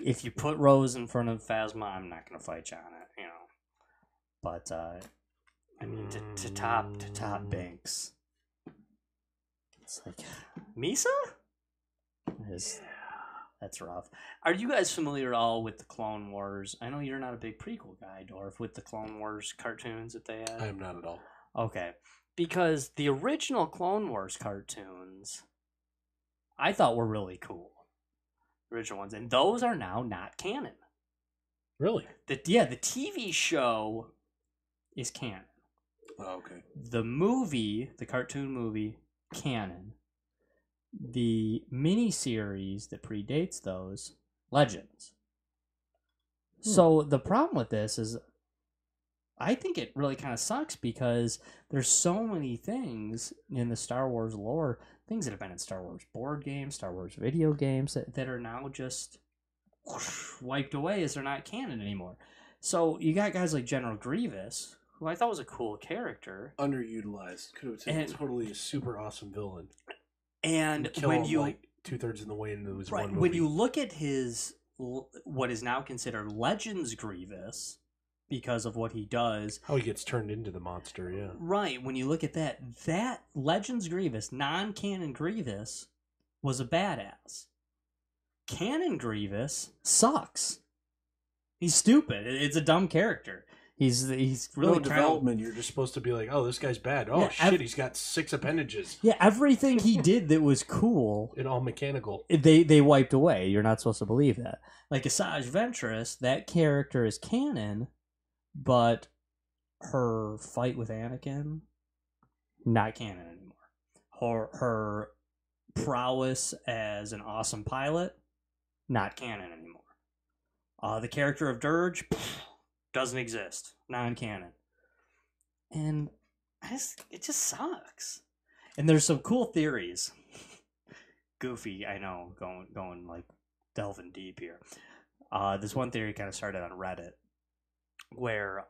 If you put Rose in front of Phasma, I'm not going to fight you on it, But I mean, to top Binks, it's like Misa. That's rough. Are you guys familiar at all with the Clone Wars? I know you're not a big prequel guy, Dorf, with the Clone Wars cartoons that they had. I am not at all. Okay, because the original Clone Wars cartoons, I thought were really cool. Original ones, and those are now not canon. Really? The TV show is canon. Oh, okay. The cartoon movie, canon. The miniseries that predates those, Legends. So the problem with this is, I think it really kind of sucks because there's so many things in the Star Wars lore, things that have been in Star Wars board games, Star Wars video games, that are now just wiped away as they're not canon anymore. So you got guys like General Grievous, who I thought was a cool character. Underutilized. Could have been totally a super awesome villain. And when you like 2/3 of the way into his one movie. When you look at his what is now considered Legends Grievous, because of what he does, how he gets turned into the monster, yeah. Right. When you look at that Legends Grievous, non-canon Grievous, was a badass. Canon Grievous sucks. He's stupid. It's a dumb character. He's really no development. You're just supposed to be like, oh, this guy's bad. Oh, yeah, shit, he's got 6 appendages. Yeah, everything he did that was cool, and all mechanical. They wiped away. You're not supposed to believe that. Like Asajj Ventress, that character is canon, but her fight with Anakin, not canon anymore. Her prowess as an awesome pilot, not canon anymore. The character of Dirge doesn't exist, non-canon, and it just sucks. And there's some cool theories. Goofy, I know, going like delving deep here. This one theory kind of started on Reddit, where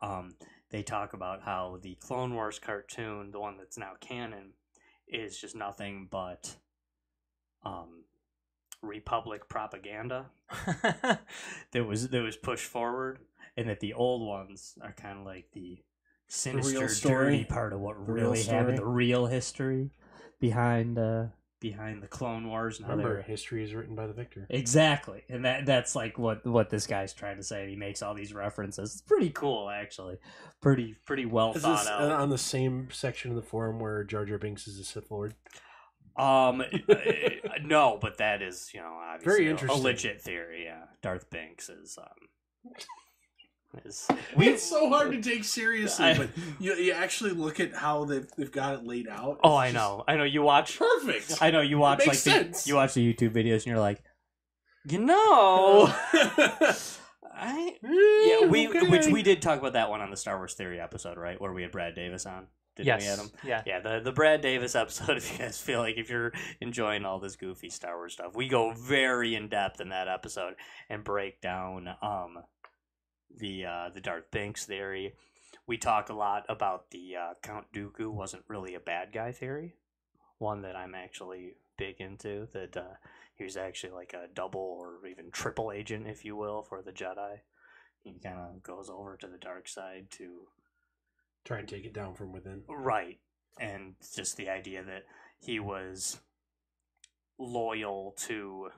they talk about how the Clone Wars cartoon, the one that's now canon, is just nothing but Republic propaganda that was pushed forward, and that the old ones are kind of like the sinister, dirty part of what really happened, the real history behind the Clone Wars. And remember, history is written by the victor. Exactly, and that's like what this guy's trying to say. He makes all these references. It's pretty cool, actually. Pretty well thought out. On the same section of the forum where Jar Jar Binks is a Sith Lord. No, but that is, obviously very interesting. A legit theory. Yeah, Darth Binks is. It's so hard to take seriously, but you actually look at how they've got it laid out. Oh, I know. You watch perfect. I know you watch like you watch the YouTube videos, and you're like, which we did talk about that one on the Star Wars Theory episode, right, where we had Brad Davis on. Didn't we, Adam? Yeah. The Brad Davis episode. If you guys feel like if you're enjoying all this goofy Star Wars stuff, we go very in depth in that episode and break down the Darth Binks theory. We talk a lot about the Count Dooku wasn't really a bad guy theory, one that I'm actually big into, that he was actually like a double or even triple agent, if you will, for the Jedi. He kind of goes over to the dark side to try and take it down from within. Right. And just the idea that he was loyal to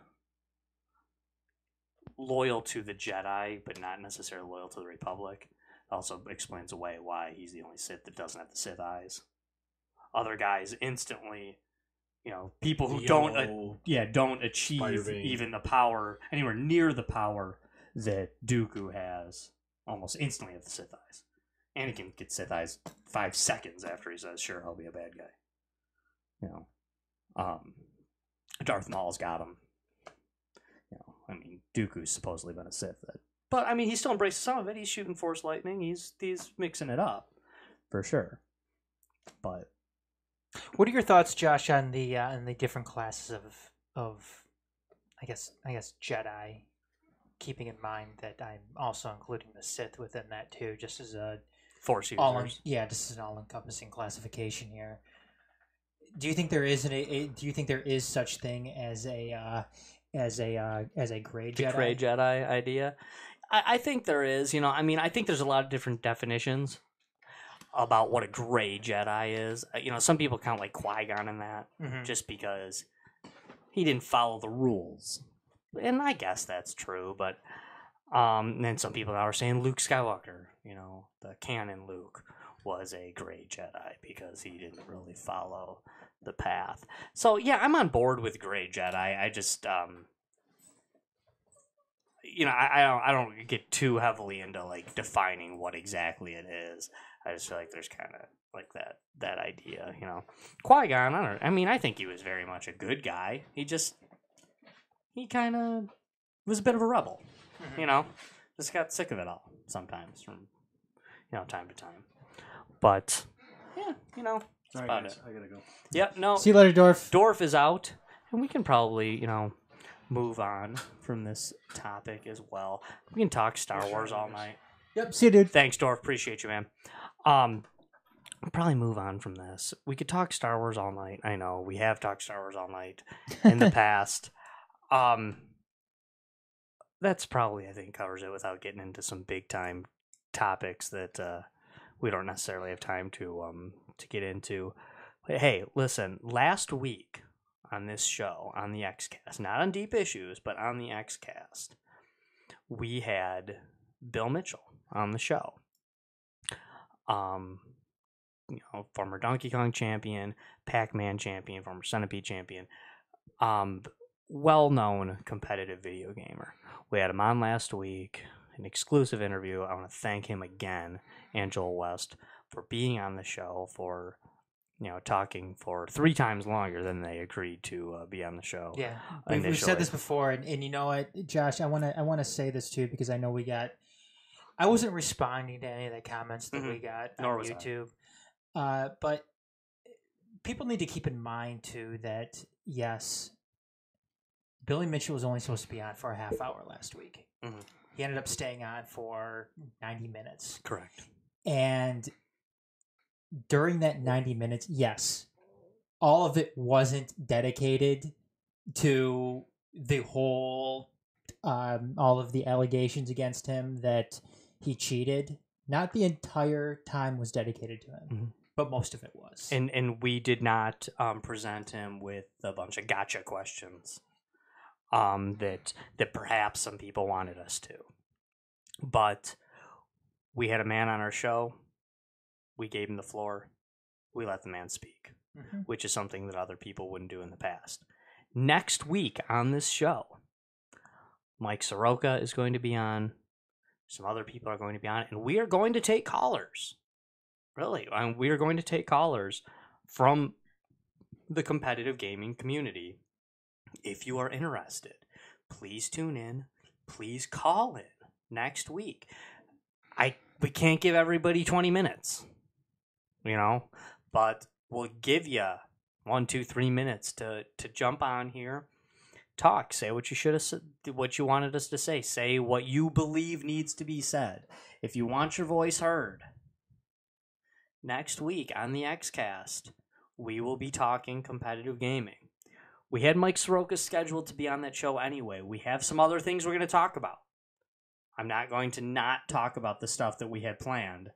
the Jedi, but not necessarily loyal to the Republic. Also explains away why he's the only Sith that doesn't have the Sith eyes. Other guys instantly, people who don't achieve even the power, anywhere near the power that Dooku has, almost instantly have the Sith eyes. Anakin gets Sith eyes 5 seconds after he says, "Sure, I'll be a bad guy." Darth Maul's got him. Dooku's supposedly been a Sith, but he still embraces some of it. He's shooting Force lightning. He's mixing it up, for sure. But what are your thoughts, Josh, on the different classes of I guess Jedi? Keeping in mind that I'm also including the Sith within that too, just as a Force users. Just as an all-encompassing classification here. Do you think there is do you think there is such thing as a gray Jedi? The gray Jedi idea. I think there is. I think there's a lot of different definitions about what a gray Jedi is. Some people count like Qui-Gon in that, just because he didn't follow the rules. And I guess that's true, but then some people are saying Luke Skywalker, the canon Luke, was a gray Jedi because he didn't really follow the path. So yeah, I'm on board with gray Jedi. I just I don't get too heavily into like defining what exactly it is. I just feel like there's kind of like that idea, Qui-Gon, I think he was very much a good guy. He kind of was a bit of a rebel, Just got sick of it all sometimes from, time to time. But, yeah, that's about it. I gotta go. Yep, no. See you later, Dorf. Dorf is out, and we can probably, move on from this topic as well. We can talk Star Wars all night. Yep, see you, dude. Thanks, Dorf. Appreciate you, man. We'll probably move on from this. We could talk Star Wars all night. I know, we have talked Star Wars all night in the past. That's probably, I think, covers it without getting into some big-time topics that we don't necessarily have time to get into. But hey, listen, last week on this show, on the XCast, not on Deep Issues, but on the XCast, we had Bill Mitchell on the show. Former Donkey Kong champion, Pac-Man champion, former Centipede champion, well-known competitive video gamer. We had him on last week, an exclusive interview. I want to thank him again, and Joel West, for being on the show, for talking for 3 times longer than they agreed to be on the show. Yeah, we've said this before, and you know what, Josh, I want to say this too, because I know I wasn't responding to any of the comments that we got on YouTube, but people need to keep in mind too that yes, Billy Mitchell was only supposed to be on for a half hour last week. Mm-hmm. He ended up staying on for 90 minutes. Correct. And during that 90 minutes, yes, all of it wasn't dedicated to the whole, all of the allegations against him that he cheated. Not the entire time was dedicated to him, but most of it was. And we did not present him with a bunch of gotcha questions that perhaps some people wanted us to. But we had a man on our show. We gave him the floor. We let the man speak, which is something that other people wouldn't do in the past. Next week on this show, Mike Soroka is going to be on. Some other people are going to be on. And we are going to take callers. Really. We are going to take callers from the competitive gaming community. If you are interested, please tune in. Please call in next week. We can't give everybody 20 minutes. But we'll give you 1, 2, 3 minutes to jump on here, talk, say what you should have said, what you wanted us to say what you believe needs to be said. If you want your voice heard, next week on the XCast, we will be talking competitive gaming. We had Mike Soroka scheduled to be on that show anyway. We have some other things we're going to talk about. I'm not going to not talk about the stuff that we had planned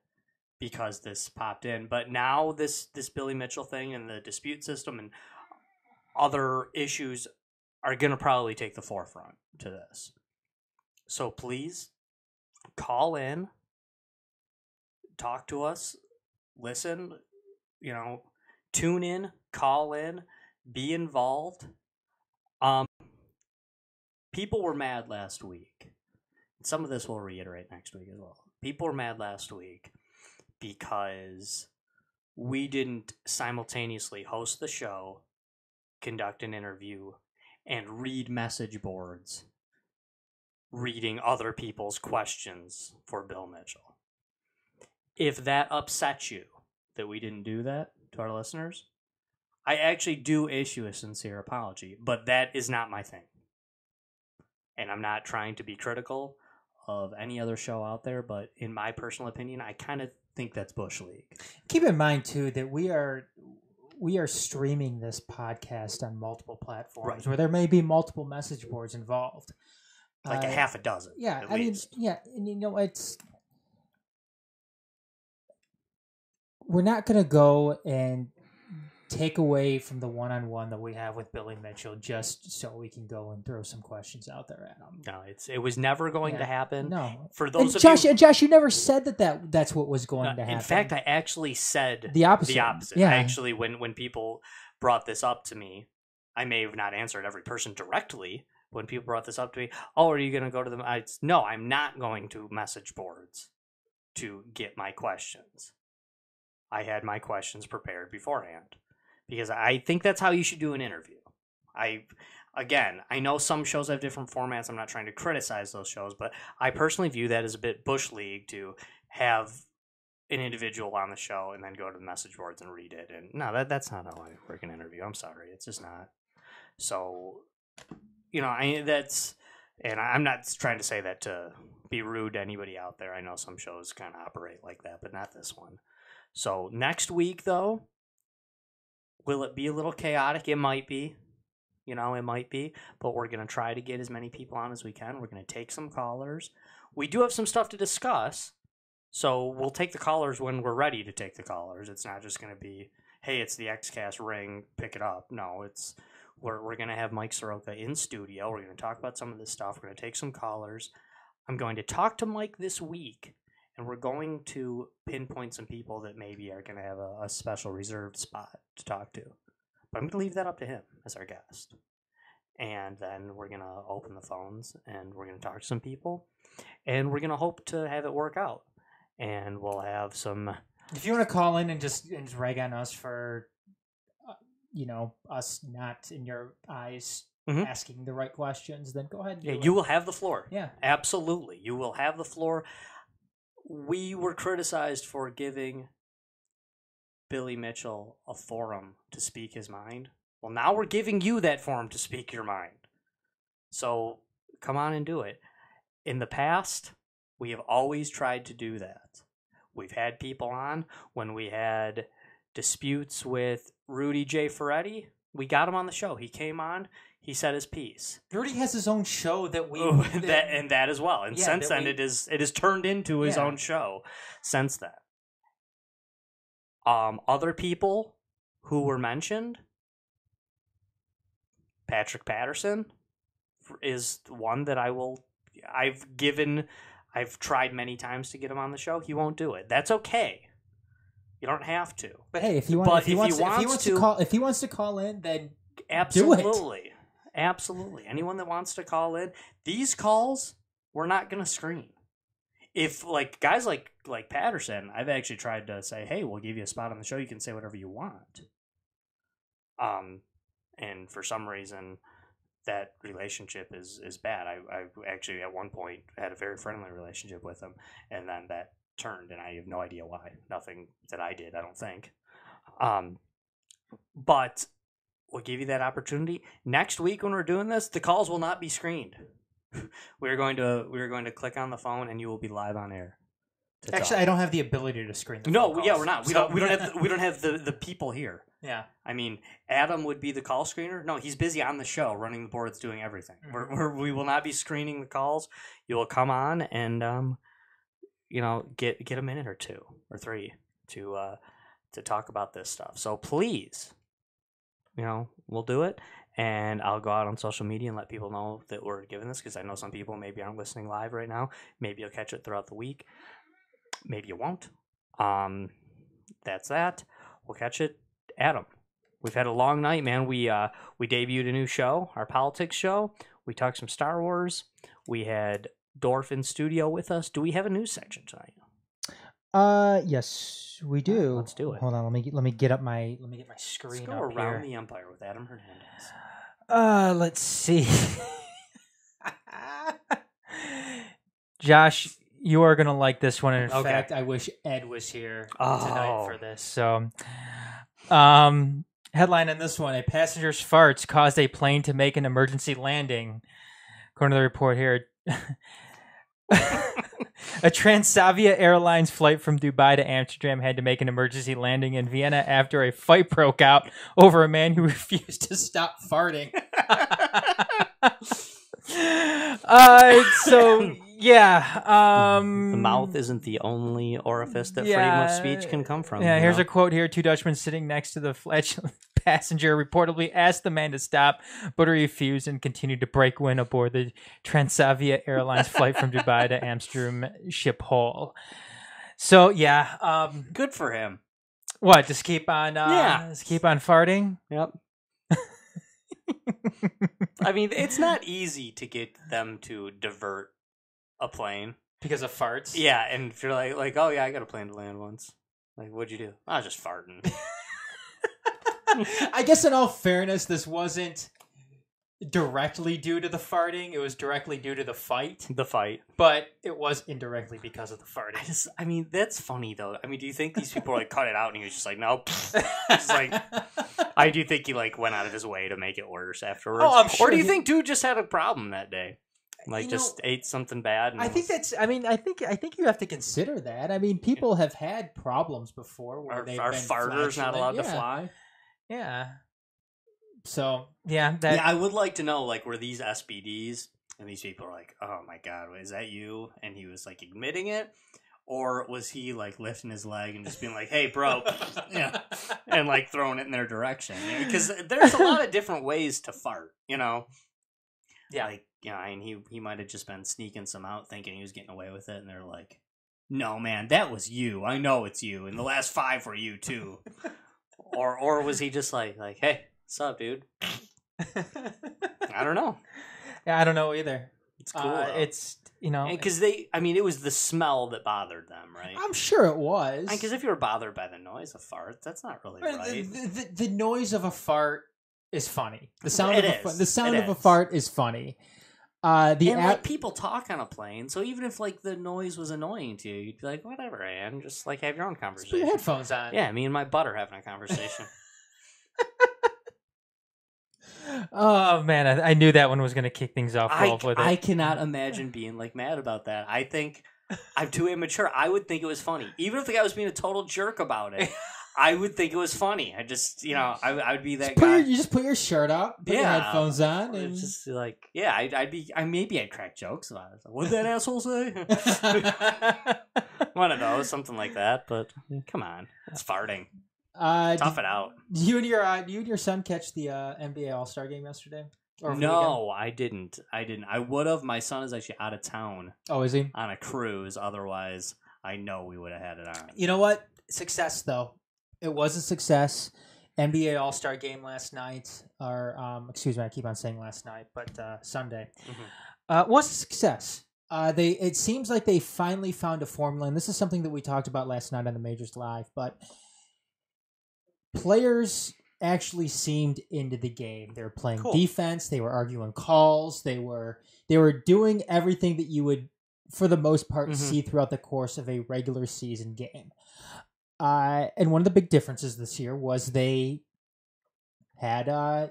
because this popped in. But now this Billy Mitchell thing and the dispute system and other issues are going to probably take the forefront to this. So please call in, talk to us, listen, tune in, call in, be involved. People were mad last week. Some of this we'll reiterate next week as well. People were mad last week because we didn't simultaneously host the show, conduct an interview, and read message boards, reading other people's questions for Bill Mitchell. If that upsets you that we didn't do that to our listeners, I actually do issue a sincere apology, but that is not my thing. And I'm not trying to be critical of any other show out there, but in my personal opinion, I kind of think that's Bush League. Keep in mind, too, that we are streaming this podcast on multiple platforms where there may be multiple message boards involved. Like a half a dozen. Yeah, at least. And we're not going to go and take away from the one-on-one that we have with Billy Mitchell just so we can go and throw some questions out there at him. No, it was never going to happen. No. For those of Josh, you... Josh, you never said that's what was going to happen. In fact, I actually said the opposite. Yeah. Actually, when people brought this up to me, I may have not answered every person directly, when people brought this up to me, oh, are you going to go to them? No, I'm not going to message boards to get my questions. I had my questions prepared beforehand because I think that's how you should do an interview. I know some shows have different formats. I'm not trying to criticize those shows, but I personally view that as a bit Bush League to have an individual on the show and then go to the message boards and read it. And no, that's not how I work an interview. I'm sorry. It's just not. So, and I'm not trying to say that to be rude to anybody out there. I know some shows kind of operate like that, but not this one. So next week, though, will it be a little chaotic? It might be. It might be. But we're going to try to get as many people on as we can. We're going to take some callers. We do have some stuff to discuss. So we'll take the callers when we're ready to take the callers. It's not just going to be, hey, it's the XCast ring, pick it up. No, we're going to have Mike Soroka in studio. We're going to talk about some of this stuff. We're going to take some callers. I'm going to talk to Mike this week, and we're going to pinpoint some people that maybe are going to have a special reserved spot to talk to. But I'm going to leave that up to him as our guest. And then we're going to open the phones, and we're going to talk to some people, and we're going to hope to have it work out. And we'll have some... If you want to call in and just rag on us for, us not in your eyes asking the right questions, then go ahead and do it. You will have the floor. Yeah. Absolutely. You will have the floor. We were criticized for giving Billy Mitchell a forum to speak his mind. Well, now we're giving you that forum to speak your mind. So come on and do it. In the past, we have always tried to do that. We've had people on when we had disputes with Rudy J. Ferretti. We got him on the show. He came on. He said his piece. Rudy has his own show that we... that as well. And since then, it is turned into his own show since then. Other people who were mentioned, Patrick Patterson is one that I've tried many times to get him on the show. He won't do it. That's okay. You don't have to. But hey, if he wants to call in, then absolutely. Do it. Absolutely. Anyone that wants to call in, these calls we're not going to screen. If guys like Patterson, I've actually tried to say, hey, we'll give you a spot on the show. You can say whatever you want. And for some reason, that relationship is bad. I actually at one point had a very friendly relationship with him, and then that turned, and I have no idea why. Nothing that I did, I don't think. But we'll give you that opportunity. Next week when we're doing this, the calls will not be screened. We're going to click on the phone, and you will be live on air. Actually, I don't have the ability to screen the phone calls. Yeah, we're not. We don't have the people here. Yeah. I mean, Adam would be the call screener. No, he's busy on the show, running the boards, doing everything. Mm-hmm. We will not be screening the calls. You will come on and get a minute or two or three to talk about this stuff. So please, we'll do it. And I'll go out on social media and let people know that we're giving this, because I know some people maybe aren't listening live right now. Maybe you'll catch it throughout the week. Maybe you won't. That's that. We'll catch it. Adam, we've had a long night, man. We debuted a new show, our politics show. We talked some Star Wars. We had Dorf in studio with us. Do we have a news section tonight? Yes, we do. Let's do it. Hold on, let me get my screen. Let's go up around here. the empire with Adam Hernandez. Let's see. Josh, you are gonna like this one. And in fact, I wish Ed was here tonight for this. So, headline on this one: a passenger's farts caused a plane to make an emergency landing. According to the report here. A Transavia Airlines flight from Dubai to Amsterdam had to make an emergency landing in Vienna after a fight broke out over a man who refused to stop farting. The mouth isn't the only orifice that freedom of speech can come from. Yeah, here's a quote here. Two Dutchmen sitting next to the flatulent passenger reportedly asked the man to stop, but he refused and continued to break wind aboard the Transavia Airlines flight from Dubai to Amsterdam Schiphol. So, good for him. What, just keep on farting? Yep. I mean, it's not easy to get them to divert a plane. Because of farts? Yeah, and if you're like, oh yeah, I got a plane to land once. Like, what'd you do? I was just farting. I guess in all fairness, this wasn't directly due to the farting. It was directly due to the fight. The fight. But it was indirectly because of the farting. I mean, that's funny, though. I mean, do you think these people, like, cut it out and he was just like, nope. Just like, I do think he, like, went out of his way to make it worse afterwards. Oh, I'm sure. Or do you think dude just had a problem that day? Like, ate something bad? And I think you have to consider that. I mean, people have had problems before where they've been farters not allowed to fly? Yeah. So, I would like to know, like, were these SBDs, and these people are like, oh my god, is that you? And he was, like, admitting it? Or was he, like, lifting his leg and just being like, hey, bro, and, like, throwing it in their direction? Because there's a lot of different ways to fart, you know? Yeah. Like, and he might have just been sneaking some out thinking he was getting away with it, and they're like, no, man, that was you. I know it's you, and the last 5 were you, too. Or was he just like, hey, what's up, dude? I don't know. Yeah, I don't know either. It's cool. It's, because it was the smell that bothered them, right? I'm sure it was. Because if you were bothered by the noise of farts, that's not really right. The noise of a fart is funny. The sound of a fart is funny. Like, people talk on a plane, so even if, like, the noise was annoying to you, you'd be like, whatever, man, just, like, have your own conversation. Put your headphones on. Yeah, me and my butt are having a conversation. Oh man, I knew that one was going to kick things off with it. I cannot imagine being, like, mad about that. I think I'm too immature. I would think it was funny, even if the guy was being a total jerk about it. I would think it was funny. I just, I would be that guy. You just put your shirt up, put your headphones on, and just like, maybe I'd crack jokes about it. What'd that asshole say? One of those, something like that. But come on, it's farting. Tough it out. You and your son catch the NBA All-Star game yesterday? No, I didn't. I would have. My son is actually out of town. Oh, is he? On a cruise. Otherwise, I know we would have had it on. You know what? Success, though. It was a success. NBA All-Star game last night, or excuse me, I keep on saying last night, but Sunday, was a success. It seems like they finally found a formula, and this is something that we talked about last night on the Majors Live, but players actually seemed into the game. They were playing defense, they were arguing calls, they were doing everything that you would, for the most part, see throughout the course of a regular season game. And one of the big differences this year was they had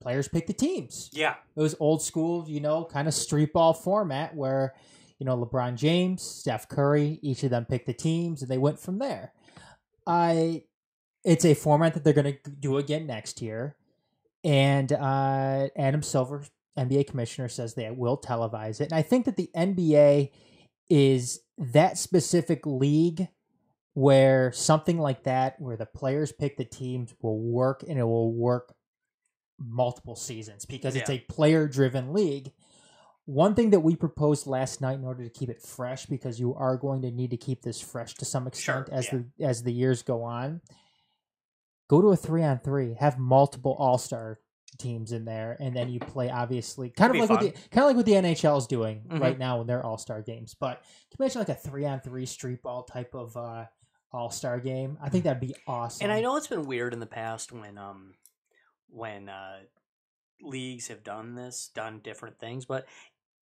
players pick the teams. Yeah. It was old school, kind of street ball format where, LeBron James, Steph Curry, each of them picked the teams, and they went from there. It's a format that they're going to do again next year. And Adam Silver, NBA commissioner, says they will televise it. And I think that the NBA is that specific league where something like that, where the players pick the teams, will work, and it will work multiple seasons because it's a player-driven league. One thing that we proposed last night in order to keep it fresh, because you are going to need to keep this fresh to some extent as the years go on, go to a 3-on-3, have multiple all-star teams in there, and then you play, obviously, kind of like what the NHL is doing right now in their all-star games. But can you imagine like a 3-on-3 street ball type of all-star game? I think that'd be awesome. And I know it's been weird in the past when leagues have done different things, but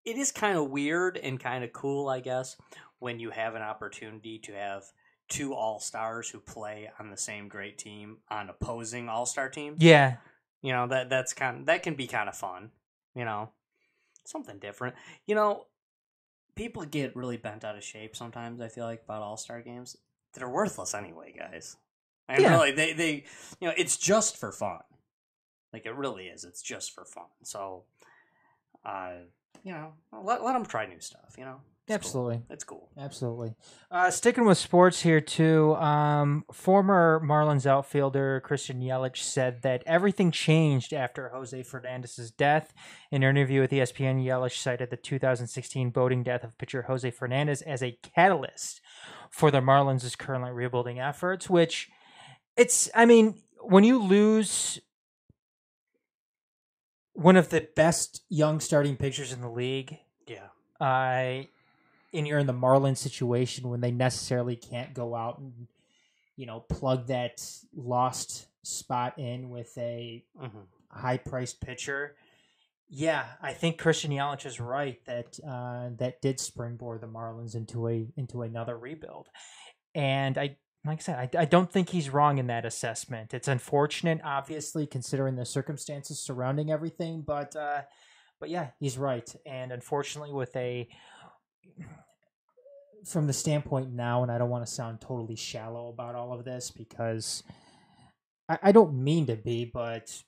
it is kind of weird and kind of cool, I guess, when you have an opportunity to have two all-stars who play on the same great team on opposing all-star teams. Yeah. That can be kind of fun, something different. People get really bent out of shape sometimes, I feel like, about all-star games. They're worthless anyway, guys. And really, they it's just for fun. Like, it really is. It's just for fun. So, let them try new stuff, Absolutely. Cool. It's cool. Absolutely. Sticking with sports here, too, former Marlins outfielder Christian Yelich said that everything changed after Jose Fernandez's death. In an interview with ESPN, Yelich cited the 2016 boating death of pitcher Jose Fernandez as a catalyst for the Marlins' currently rebuilding efforts, which when you lose one of the best young starting pitchers in the league. Yeah. And you're in the Marlins situation when they necessarily can't go out and, plug that lost spot in with a high-priced pitcher. Yeah, I think Christian Yelich is right that that did springboard the Marlins into another rebuild. And like I said, I don't think he's wrong in that assessment. It's unfortunate, obviously, considering the circumstances surrounding everything, but yeah, he's right. And unfortunately, from the standpoint now, and I don't want to sound totally shallow about all of this because I don't mean to be, but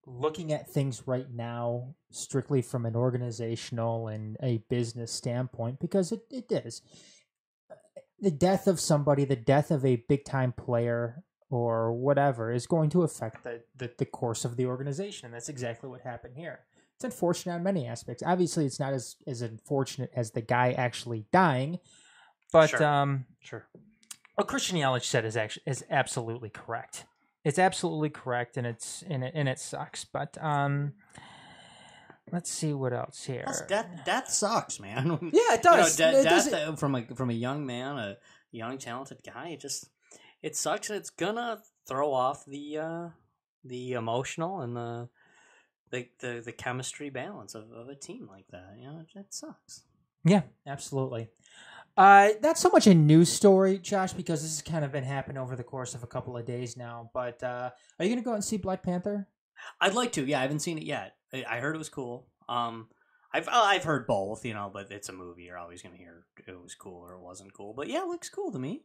looking at things right now, strictly from an organizational and a business standpoint, because it is. The death of somebody, the death of a big-time player or whatever is going to affect the course of the organization. And that's exactly what happened here. It's unfortunate on many aspects. Obviously, it's not as unfortunate as the guy actually dying, but sure. What Christian Yelich said is absolutely correct. It's absolutely correct, and it sucks. But let's see what else here. Death sucks, man. Yeah, it does. Death from a young man, a young talented guy. It sucks, and it's gonna throw off the emotional and the chemistry balance of a team like that. It sucks. Yeah, absolutely. Not so much a news story, Josh, because this has kind of been happening over the course of a couple of days now. But are you going to go out and see Black Panther? I'd like to. Yeah, I haven't seen it yet. I heard it was cool. I've heard both, but it's a movie. You're always going to hear it was cool or it wasn't cool. But yeah, it looks cool to me.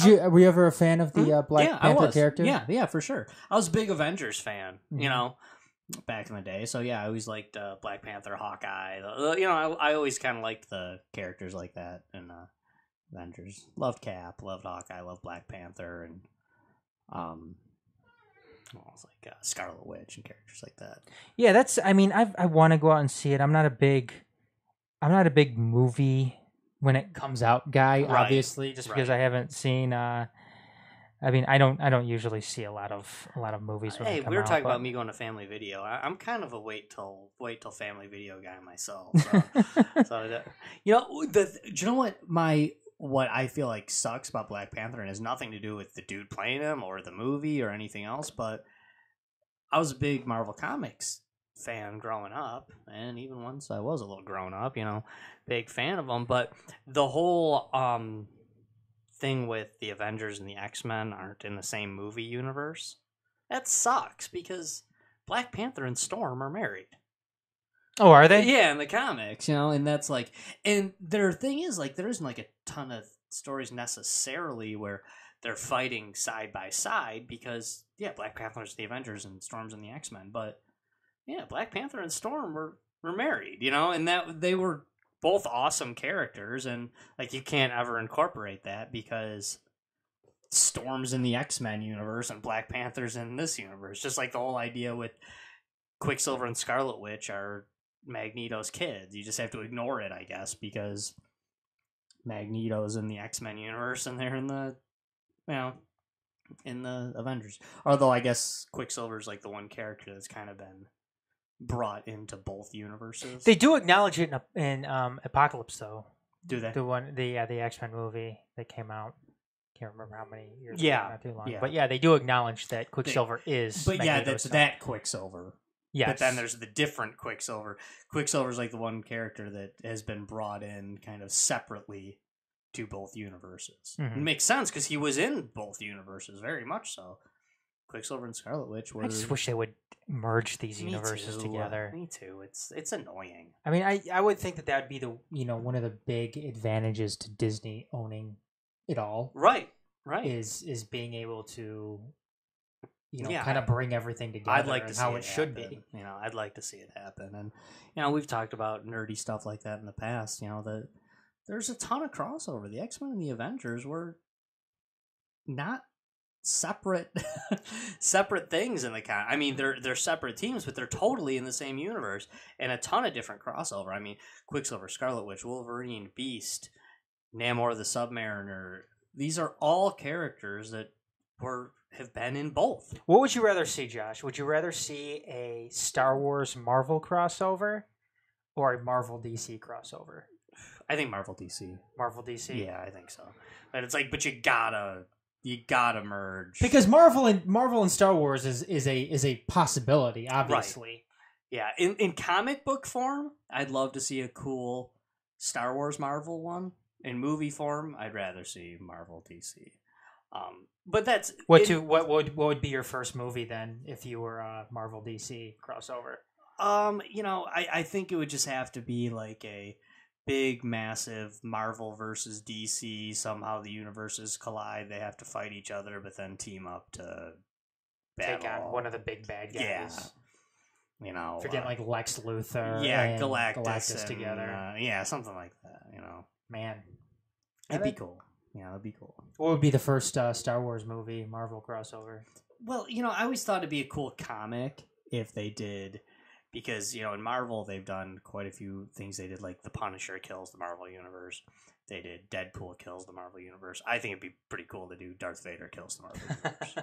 Were you ever a fan of the Black Panther character? Yeah, for sure. I was a big Avengers fan, back in the day. So yeah, I always liked Black Panther, Hawkeye. I always kind of liked the characters like that in Avengers. Loved Cap, loved Hawkeye, loved Black Panther, and it's like Scarlet Witch and characters like that. Yeah, that's. I mean, I want to go out and see it. I'm not a big movie when it comes out guy. Right. Obviously, just because I haven't seen. I mean, I don't usually see a lot of movies when they come out. We were talking about me going to Family Video. I'm kind of a wait till Family Video guy myself. So, do you know what I feel like sucks about Black Panther, and has nothing to do with the dude playing him or the movie or anything else, but I was a big Marvel Comics fan growing up, and even once I was a little grown up, big fan of them, but the whole thing with the Avengers and the X-Men aren't in the same movie universe. That sucks because Black Panther and Storm are married. Oh, are they? Yeah, in the comics, and that's like, and their thing is like there isn't like a ton of stories necessarily where they're fighting side by side because Black Panther's the Avengers and Storm's in the X-Men, but Black Panther and Storm were married, and that they were both awesome characters, and like you can't ever incorporate that because Storm's in the X-Men universe and Black Panther's in this universe. Just like the whole idea with Quicksilver and Scarlet Witch are Magneto's kids. You just have to ignore it, I guess, because Magneto's in the X-Men universe and they're in the Avengers. Although I guess Quicksilver's like the one character that's kind of been brought into both universes. They do acknowledge it in Apocalypse, though. Do they? The X-Men movie that came out. Can't remember how many years ago. Not too long. Yeah. But they do acknowledge that Quicksilver is. But that's that Quicksilver. Yes. But then there's the different Quicksilver. Quicksilver's like the one character that has been brought in kind of separately to both universes. Mm-hmm. It makes sense because he was in both universes, very much so. Quicksilver and Scarlet Witch were... I just wish they would merge these universes together. Me too. It's annoying. I mean, I would think that would be the one of the big advantages to Disney owning it all. Right. Is being able to kind of bring everything together. I'd like to see how it should be. I'd like to see it happen. And we've talked about nerdy stuff like that in the past. There's a ton of crossover. The X-Men and the Avengers were not separate things in the I mean, they're separate teams, but they're totally in the same universe, and a ton of different crossover. I mean, Quicksilver, Scarlet Witch, Wolverine, Beast, Namor the Submariner. These are all characters that have been in both. What would you rather see, Josh? Would you rather see a Star Wars Marvel crossover or a Marvel DC crossover? I think Marvel DC. Marvel DC. Yeah, I think so. But it's like, but you gotta merge, because Marvel and Star Wars is a possibility, obviously. Right. Yeah, in comic book form, I'd love to see a cool Star Wars Marvel one. In movie form, I'd rather see Marvel DC. But that's what would be your first movie then if you were a Marvel DC crossover? I think it would just have to be like a big, massive Marvel versus DC. Somehow the universes collide. They have to fight each other, but then team up to take on one of the big bad guys. Yeah. Forget like Lex Luthor. Yeah, and Galactus and, together. Yeah, something like that. Man, it'd be cool. Yeah, that'd be cool. What would be the first Star Wars movie Marvel crossover? Well, I always thought it'd be a cool comic if they did, because, in Marvel, they've done quite a few things. They did, like, The Punisher kills the Marvel Universe. They did Deadpool kills the Marvel Universe. I think it'd be pretty cool to do Darth Vader kills the Marvel Universe.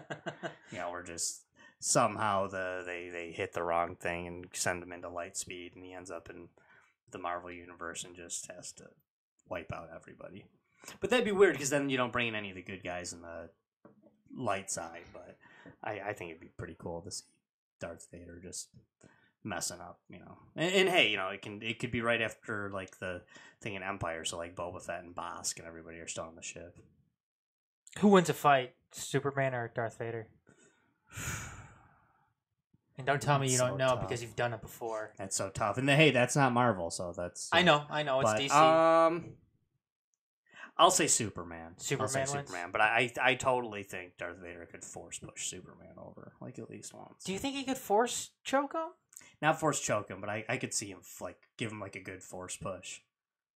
Or just somehow they hit the wrong thing and send him into light speed, and he ends up in the Marvel Universe and just has to wipe out everybody. But that'd be weird, because then you don't bring in any of the good guys in the light side. But I think it'd be pretty cool to see Darth Vader just messing up, And hey, it could be right after like the thing in Empire, so like Boba Fett and Bosk and everybody are still on the ship. Who wins a fight, Superman or Darth Vader? And don't tell me you don't know, because you've done it before. That's so tough. And hey, that's not Marvel, so that's I know, it's DC. I'll say Superman. Superman, but I totally think Darth Vader could force push Superman over, like, at least once. Do you think he could force choke him? Not force choke him, but I could see him give him like a good force push,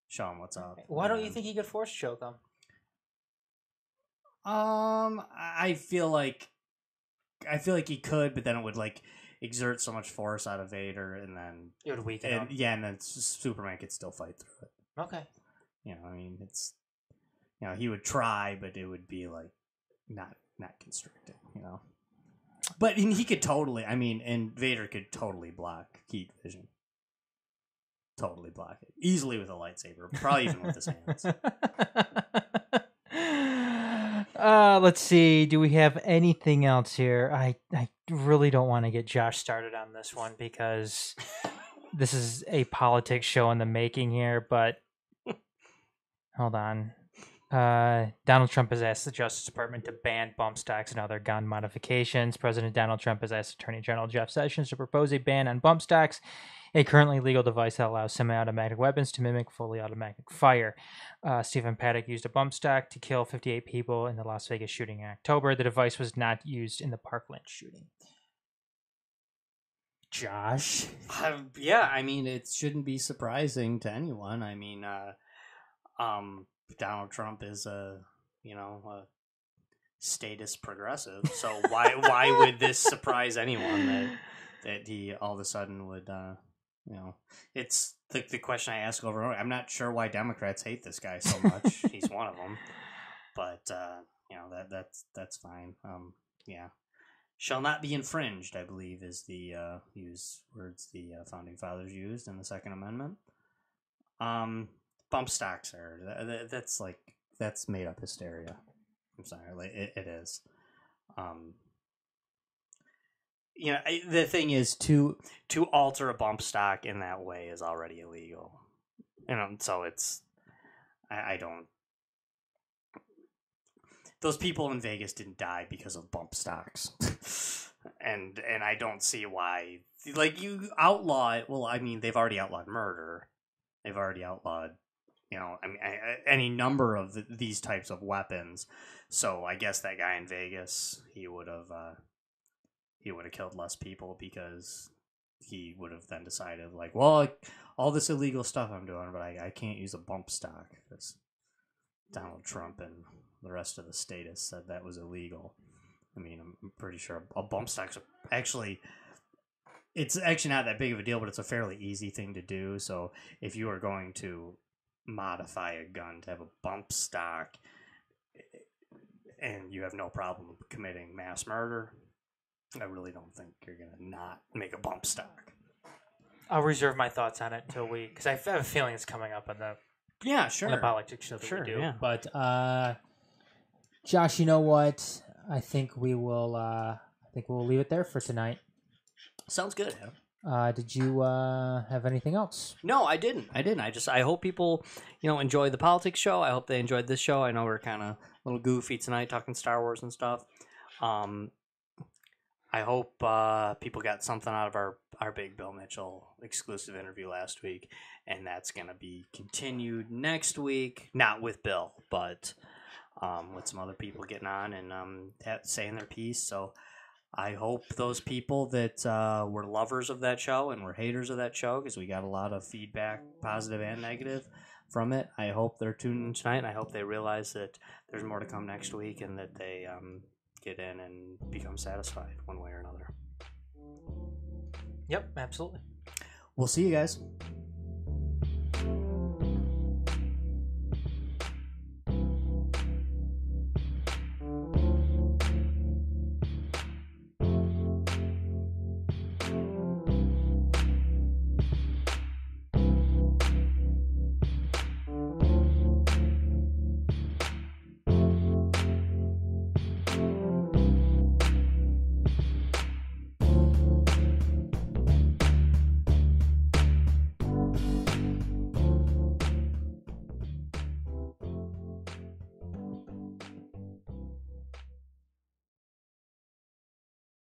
show him what's up. Why don't you think he could force choke him? I feel like he could, but then it would like exert so much force out of Vader, and then it would weaken him. Yeah, and then Superman could still fight through it. Okay. It's he would try, but it would be like not constricting, But he could totally, and Vader could totally block heat vision. Totally block it. Easily with a lightsaber. Probably even with his hands. Let's see. Do we have anything else here? I really don't want to get Josh started on this one, because this is a politics show in the making here, but hold on. Donald Trump has asked the Justice Department to ban bump stocks and other gun modifications. President Donald Trump has asked Attorney General Jeff Sessions to propose a ban on bump stocks, a currently legal device that allows semi-automatic weapons to mimic fully automatic fire. Stephen Paddock used a bump stock to kill 58 people in the Las Vegas shooting in October. The device was not used in the Parkland shooting. Josh? Yeah, it shouldn't be surprising to anyone. Donald Trump is a statist progressive, so why would this surprise anyone that he all of a sudden would it's the question I ask over and over. I'm not sure why Democrats hate this guy so much. He's one of them, but that's fine. Shall not be infringed, I believe, is the words the founding fathers used in the Second Amendment. Bump stocks that's made up hysteria. I'm sorry, it is. The thing is, to alter a bump stock in that way is already illegal. So it's I don't. Those people in Vegas didn't die because of bump stocks, and I don't see why. Like, you outlaw it. Well, they've already outlawed murder. They've already outlawed. Any number of these types of weapons. So I guess that guy in Vegas, he would have killed less people, because he would have then decided, like, well, all this illegal stuff I'm doing, but I can't use a bump stock, because Donald Trump and the rest of the statists said that was illegal. I'm pretty sure a bump stock's it's actually not that big of a deal, but it's a fairly easy thing to do. So if you are going to modify a gun to have a bump stock, and you have no problem committing mass murder, I really don't think you're going to not make a bump stock. I'll reserve my thoughts on it until because I have a feeling it's coming up on the sure, on the politics show that we do. Yeah. But Josh, you know what? I think we will. We'll leave it there for tonight. Sounds good. Did you have anything else? No, I didn't. I hope people, enjoy the politics show. I hope they enjoyed this show. I know we're kind of a little goofy tonight talking Star Wars and stuff. I hope people got something out of our big Bill Mitchell exclusive interview last week, and that's going to be continued next week. Not with Bill, but with some other people getting on and saying their piece. So I hope those people that were lovers of that show and were haters of that show, because we got a lot of feedback, positive and negative, from it. I hope they're tuning in tonight, and I hope they realize that there's more to come next week, and that they get in and become satisfied one way or another. Yep, absolutely. We'll see you guys.